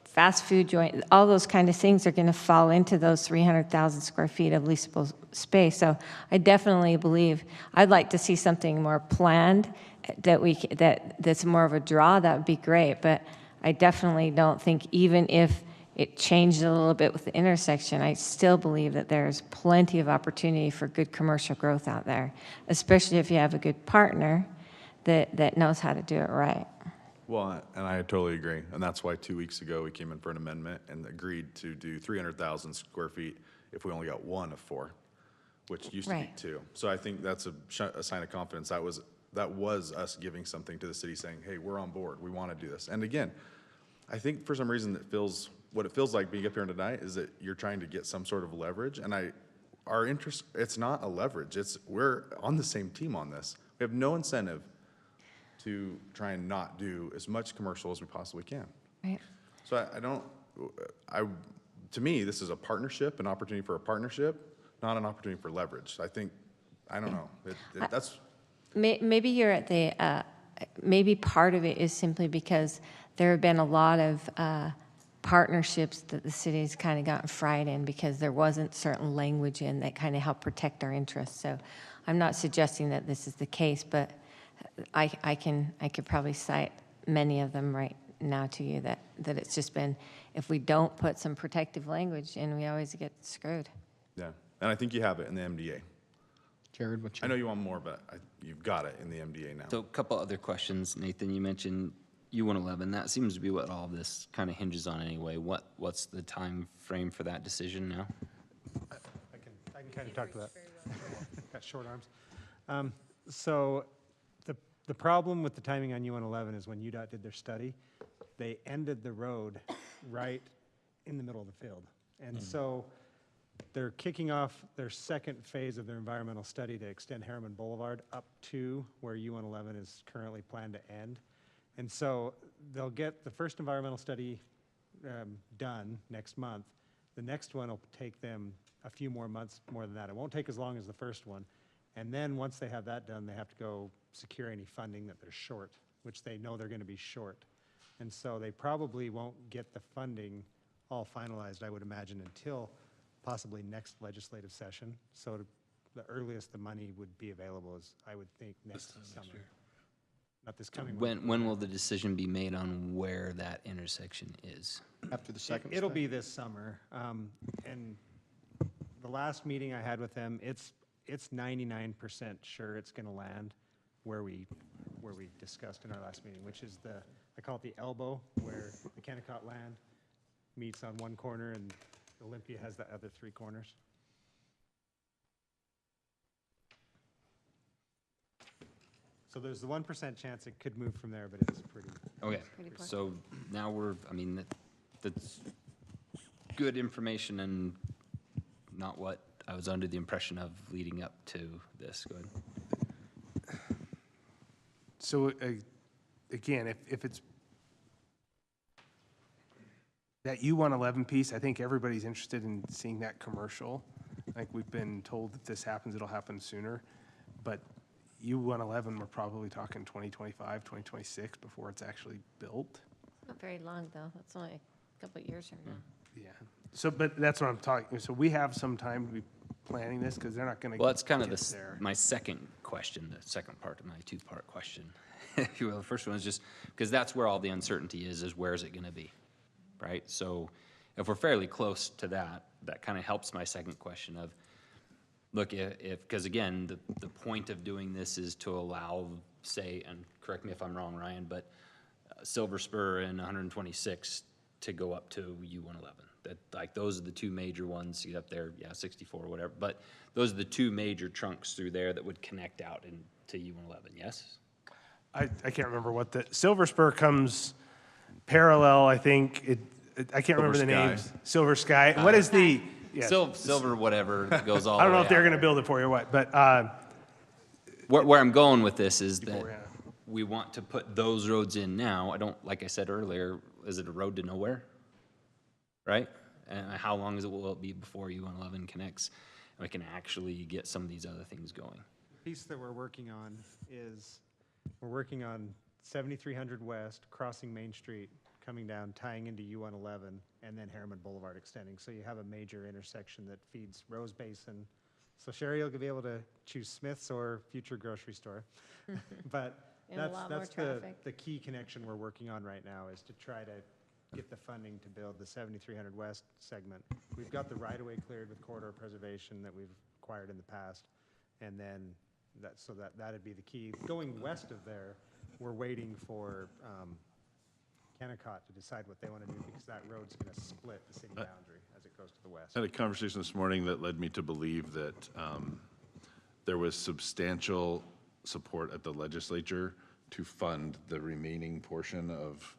fast food joint, all those kind of things are going to fall into those 300,000 square feet of leasable space. So I definitely believe I'd like to see something more planned that's more of a draw. That would be great. But I definitely don't think even if it changed a little bit with the intersection, I still believe that there's plenty of opportunity for good commercial growth out there, especially if you have a good partner that knows how to do it right. Well, and I totally agree. And that's why 2 weeks ago, we came in for an amendment and agreed to do 300,000 square feet if we only got one of four, which used to be two. So I think that's a sign of confidence. That was us giving something to the city saying, hey, we're on board. We want to do this. And again, I think for some reason what it feels like being up here tonight is that you're trying to get some sort of leverage. And our interest, it's not a leverage. We're on the same team on this. We have no incentive to try and not do as much commercial as we possibly can. Right. So to me, this is a partnership, an opportunity for a partnership, not an opportunity for leverage. I don't know. That's Maybe you're at the, maybe part of it is simply because there have been a lot of partnerships that the city's kind of gotten fried in because there wasn't certain language in that kind of helped protect our interests. So I'm not suggesting that this is the case, but I could probably cite many of them right now to you that it's just been, if we don't put some protective language in, we always get screwed. Yeah, and I think you have it in the MDA. Jared, I know you want more, but you've got it in the MDA now. So a couple other questions. Nathan, you mentioned U-111. That seems to be what all this kind of hinges on anyway. What's the time frame for that decision now? I can kind of talk to that. Got short arms. So the problem with the timing on U-111 is when UDOT did their study, they ended the road right in the middle of the field. And so they're kicking off their second phase of their environmental study to extend Herriman Boulevard up to where U-111 is currently planned to end. And so they'll get the first environmental study done next month. The next one will take them a few more months more than that. It won't take as long as the first one. And then once they have that done, they have to go secure any funding that they're short, which they know they're going to be short. And so they probably won't get the funding all finalized, I would imagine, until possibly next legislative session. So the earliest the money would be available is, I would think, next summer. Not this coming one. When will the decision be made on where that intersection is? After the second It'll study? be this summer. And the last meeting I had with them, it's 99% sure it's going to land where we discussed in our last meeting, which is I call it the elbow, where the Kennecott land meets on one corner and Olympia has the other three corners. So there's the 1% chance it could move from there, but it's pretty. Okay, Pretty poor. so now that's good information and not what I was under the impression of leading up to this. Go ahead. So again, if it's that U-111 piece, I think everybody's interested in seeing that commercial. I think we've been told that this happens, it'll happen sooner. But U-111, we're probably talking 2025, 2026 before it's actually built. Not very long, though. That's only a couple of years from now. Yeah. So, but that's what I'm talking, so we have some time to be planning this because they're not going to. Well, that's kind of my second question, the second part of my two-part question. If you will, the first one is just, because that's where all the uncertainty is where is it going to be, right? So if we're fairly close to that, that kind of helps my second question of, look, because again, the point of doing this is to allow, say, and correct me if I'm wrong, Ryan, but Silver Spur and 126 to go up to U-111. Like, those are the two major ones, see up there, yeah, 64 or whatever, but those are the two major trunks through there that would connect out into U-111, yes? I can't remember what the, Silver Spur comes parallel, I think, I can't remember the names. Silver Sky, what is the? Yes. Silver whatever that goes all I don't the know way if they're out. going to build it for you or what, but Where I'm going with this is that yeah. we want to put those roads in now. I don't, like I said earlier, is it a road to nowhere? Right? And how long will it be before U-111 connects and we can actually get some of these other things going? The piece that we're working on is, we're working on 7300 West, crossing Main Street, coming down, tying into U-111, and then Herriman Boulevard extending. So you have a major intersection that feeds Rose Basin. So Sherry, you'll be able to choose Smith's or future grocery store. But And a lot more that's traffic. the key connection we're working on right now, is to try to get the funding to build the 7300 West segment. We've got the right-of-way cleared with corridor preservation that we've acquired in the past. And then that'd be the key. Going west of there, we're waiting for Kennecott to decide what they want to do, because that road's going to split the city boundary as it goes to the west. I had a conversation this morning that led me to believe that there was substantial support at the legislature to fund the remaining portion of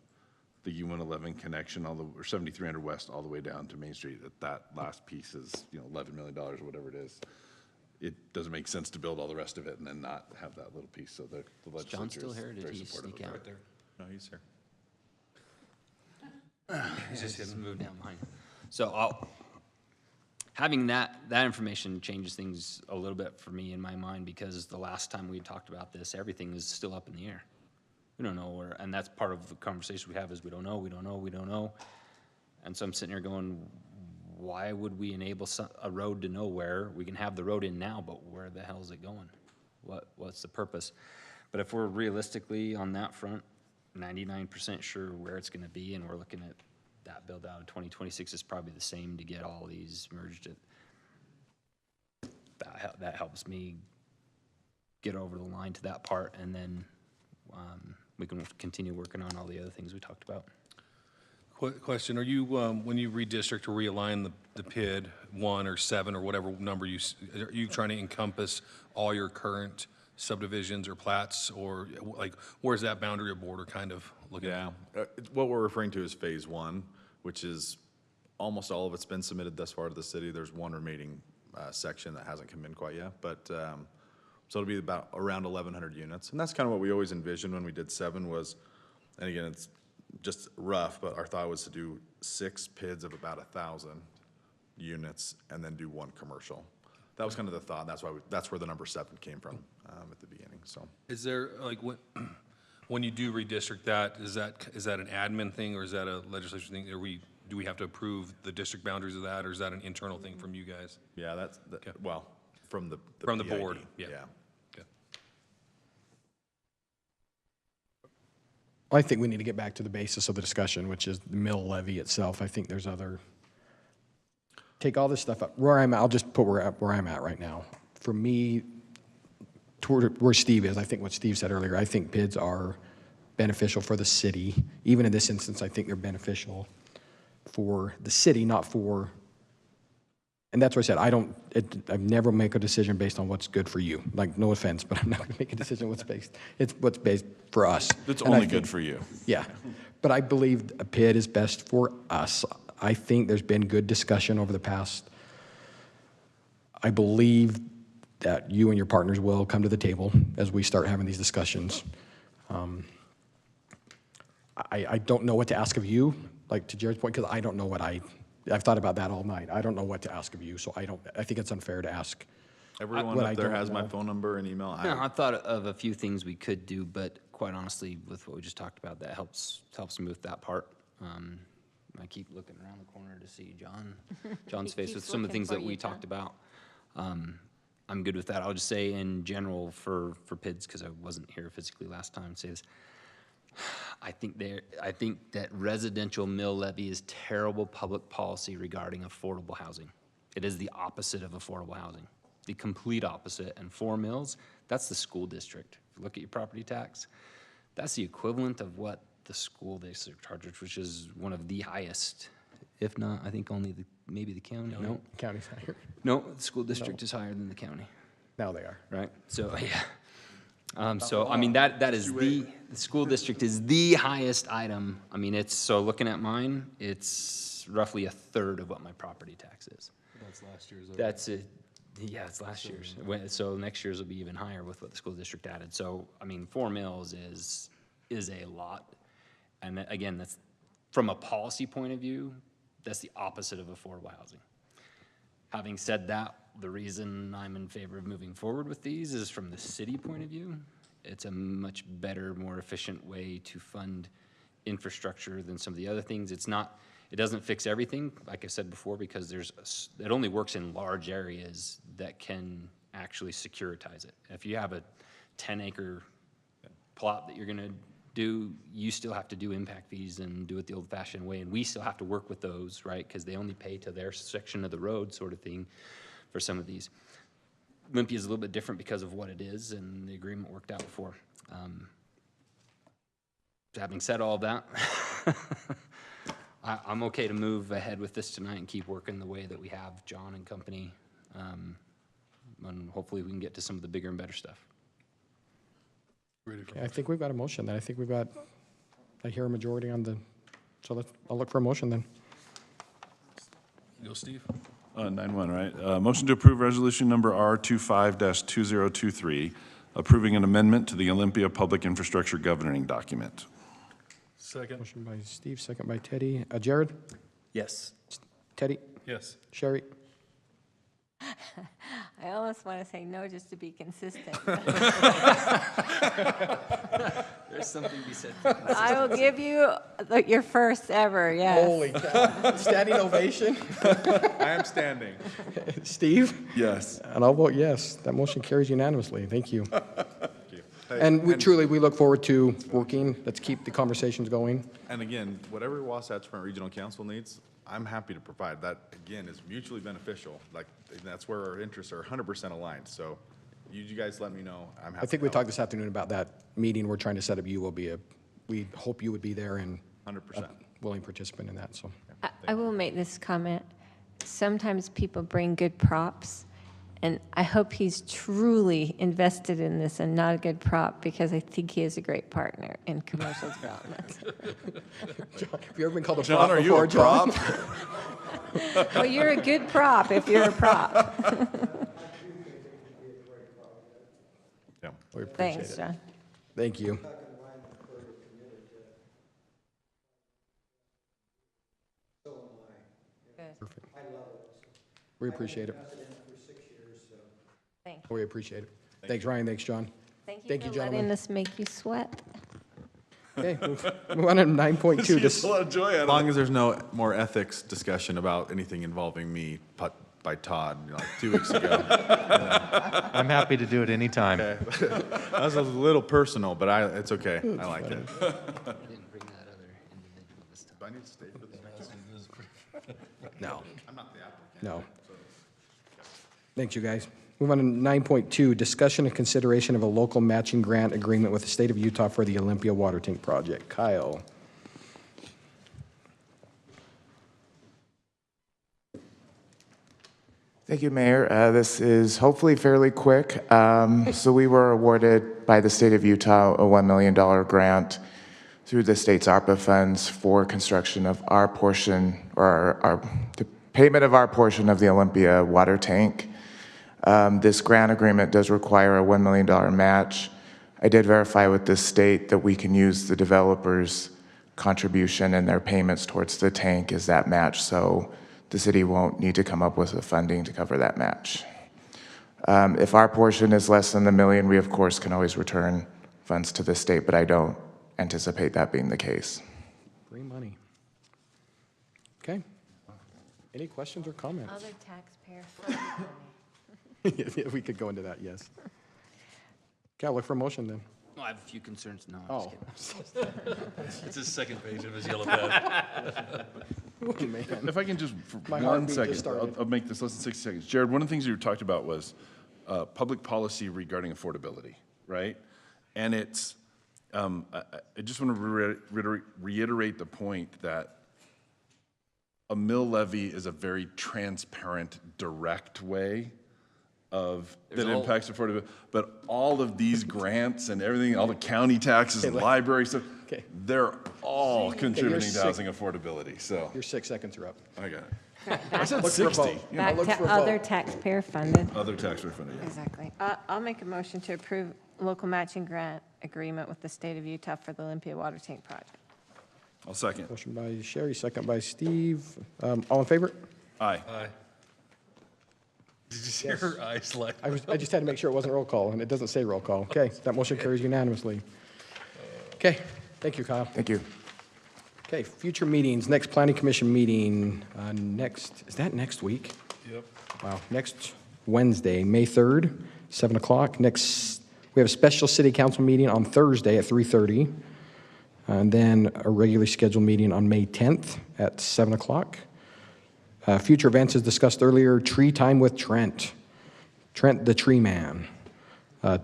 the U-111 connection, or 7300 West, all the way down to Main Street. That last piece is, $11 million or whatever it is. It doesn't make sense to build all the rest of it and then not have that little piece. So the Is John legislature still is here? Did very he supportive sneak of out? it. No, he's here. He's just moved down behind. So having that information changes things a little bit for me in my mind, because the last time we talked about this, everything is still up in the air. We don't know where, and that's part of the conversation we have is we don't know. And so I'm sitting here going, why would we enable a road to nowhere? We can have the road in now, but where the hell is it going? What's the purpose? But if we're realistically on that front, 99% sure where it's going to be, and we're looking at that build out in 2026 is probably the same to get all these merged. That helps me get over the line to that part, and then we can continue working on all the other things we talked about. Question, are you, when you redistrict or realign the PID 1 or 7 or whatever number are you trying to encompass all your current subdivisions or plats, or like, where's that boundary or border kind of looking at? What we're referring to is phase one, which is almost all of it's been submitted thus far to the city. There's one remaining section that hasn't come in quite yet, but so it'll be about around 1,100 units. And that's kind of what we always envisioned when we did 7 was, and again, it's just rough, but our thought was to do 6 PIDs of about 1,000 units and then do 1 commercial. That was kind of the thought. That's where the number 7 came from at the beginning. So Is there, like, when you do redistrict that, is that an admin thing, or is that a legislation thing? do we have to approve the district boundaries of that, or is that an internal thing from you guys? Yeah, well, from the From the PID, board, yeah. Okay. I think we need to get back to the basis of the discussion, which is the mill levy itself. I think there's other, take all this stuff up, where I'm, I'll just put where I'm at right now. For me, toward where Steve is, I think what Steve said earlier, I think PIDs are beneficial for the city. Even in this instance, I think they're beneficial for the city, not for, and that's what I said, I never make a decision based on what's good for you. Like, no offense, but I'm not gonna make a decision it's what's based for us. It's And I only think- good for you. Yeah, but I believe a PID is best for us. I think there's been good discussion over the past. I believe that you and your partners will come to the table as we start having these discussions. I don't know what to ask of you, like to Jared's point, because I don't know what I've thought about that all night. I don't know what to ask of you, so I think it's unfair to ask. Everyone what up I there don't has my know. phone number and email. No, I thought of a few things we could do, but quite honestly, with what we just talked about, that helps smooth that part. I keep looking around the corner to see John's face with keeps some of the looking things for that you, we John. talked about. I'm good with that. I'll just say in general for PIDs, because I wasn't here physically last time, say this. I think that residential mill levy is terrible public policy regarding affordable housing. It is the opposite of affordable housing, the complete opposite. And 4 mills, that's the school district. If you look at your property tax, that's the equivalent of what the school district charges, which is one of the highest, if not, I think only maybe the county. No, County's higher. no, the school district is higher than the county, Now they are. right? So, yeah. So, I mean, that is the school district is the highest item. I mean, so looking at mine, it's roughly a third of what my property tax is. That's last year's. Yeah, it's last year's. So next year's will be even higher with what the school district added. So, I mean, 4 mills is a lot. And again, that's, from a policy point of view, that's the opposite of affordable housing. Having said that, the reason I'm in favor of moving forward with these is from the city point of view. It's a much better, more efficient way to fund infrastructure than some of the other things. It doesn't fix everything, like I said before, because it only works in large areas that can actually securitize it. If you have a 10-acre plot that you're gonna do, you still have to do impact fees and do it the old-fashioned way, and we still have to work with those, right? Because they only pay to their section of the road, sort of thing, for some of these. Olympia is a little bit different because of what it is, and the agreement worked out before. Having said all that, I'm okay to move ahead with this tonight and keep working the way that we have, John and company, and hopefully we can get to some of the bigger and better stuff. Okay, I think we've got a motion then. I hear a majority on so I'll look for a motion then. Go, Steve. 9-1, right? Motion to approve resolution number R25-2023, approving an amendment to the Olympia Public Infrastructure Governing Document. Second. Motion by Steve, second by Teddy. Jared? Yes. Teddy? Yes. Sherry? I almost want to say no just to be consistent. There's something to be said. I will give you your first ever, yes. Holy cow. Standing ovation? I am standing. Steve? Yes. And I'll vote yes. That motion carries unanimously. Thank you. Hey, And we look forward to working. Let's keep the conversations going. And again, whatever Wasatch Front Regional Council needs, I'm happy to provide. That, again, is mutually beneficial. Like, that's where our interests are 100% aligned. So you guys let me know. I'm happy. I think we talked this afternoon about that meeting we're trying to set up. We hope you would be there and 100%. a willing participant in that, so. I will make this comment. Sometimes people bring good props, and I hope he's truly invested in this and not a good prop, because I think he is a great partner in commercial development. John, have you ever been called a John, prop are you before, a John? prop? Well, you're a good prop if you're a prop. Yeah. We appreciate Thanks, it. John. Thank you. Perfect. We appreciate it. Thank you. We appreciate it. Thanks, Ryan. Thanks, John. Thank you Thank for you, gentlemen. letting us make you sweat. Okay, move on to 9.2. It's a lot of joy out of it. As long as there's no more ethics discussion about anything involving me by Todd, like 2 weeks ago. I'm happy to do it anytime. Okay. That was a little personal, but it's okay. I like it. Didn't bring that other individual this time. Do I need to stay for this next one? No. I'm not the applicant. No. Thanks, you guys. Move on to 9.2, discussion and consideration of a local matching grant agreement with the state of Utah for the Olympia Water Tank Project. Kyle. Thank you, Mayor. This is hopefully fairly quick. So we were awarded by the state of Utah a $1 million grant through the state's ARPA funds for construction of our portion, or the payment of our portion of the Olympia water tank. This grant agreement does require a $1 million match. I did verify with the state that we can use the developer's contribution and their payments towards the tank as that match, so the city won't need to come up with the funding to cover that match. If our portion is less than the million, we of course can always return funds to the state, but I don't anticipate that being the case. Free money. Okay. Any questions or comments? Other taxpayer funded money. Yeah, we could go into that, yes. Okay, I'll look for a motion then. Well, I have a few concerns. No, I'm just Oh. kidding. It's his second page of his yellow pad. Oh, man. If I can just, for My 1 heartbeat just second, started. I'll make this less than 60 seconds. Jared, one of the things you talked about was public policy regarding affordability, right? And it's, I just want to reiterate the point that a mill levy is a very transparent, direct way that impacts affordability. But all of these grants and everything, all the county taxes and library stuff, Okay. they're all contributing to sick. housing affordability, so. Your 6 seconds are up. I got it. I said Look for a 60. vote. you know, Back look to for a other vote. taxpayer funded. Other tax refund, yeah. Exactly. I'll make a motion to approve local matching grant agreement with the state of Utah for the Olympia Water Tank Project. I'll second. Motion by Sherry, second by Steve. All in favor? Aye. Aye. Did you see her eyes light? I just had to make sure it wasn't roll call, and it doesn't say roll call. Okay, that motion carries unanimously. Okay, thank you, Kyle. Thank you. Okay, future meetings, next planning commission meeting, is that next week? Yep. Wow, next Wednesday, May 3rd, 7 o'clock. Next, we have a special city council meeting on Thursday at 3:30. And then a regularly scheduled meeting on May 10th at 7 o'clock. Future events as discussed earlier, tree time with Trent. Trent the Tree Man.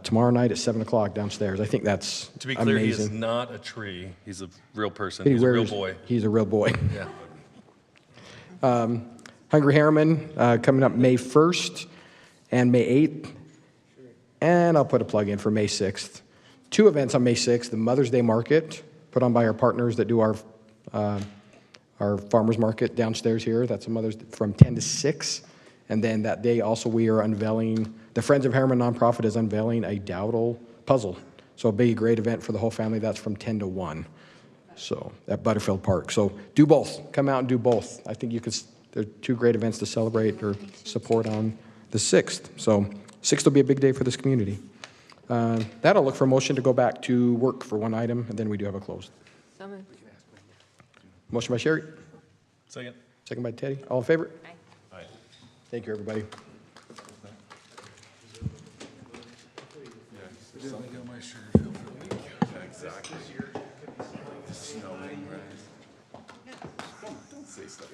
Tomorrow night at 7 o'clock downstairs. I think that's To be clear, he is amazing. not a tree. He's a real person. He He's a real wears- boy. He's a real boy. Yeah. Hungry Herriman coming up May 1st and May 8th. And I'll put a plug in for May 6th. 2 events on May 6th, the Mother's Day Market, put on by our partners that do our farmers market downstairs here. That's a Mother's, from 10 to 6. And then that day also we are unveiling, the Friends of Herriman nonprofit is unveiling a dowdle puzzle. So it'll be a great event for the whole family. That's from 10 to 1. So at Butterfield Park. So do both. Come out and do both. I think you could, they're 2 great events to celebrate or support on the 6th. So 6th will be a big day for this community. That'll look for a motion to go back to work for one item, and then we do have a closed. So moved. Motion by Sherry, Second. second by Teddy. All in favor? Aye. Thank you, everybody. Exactly. Snow, right? Don't say stuff like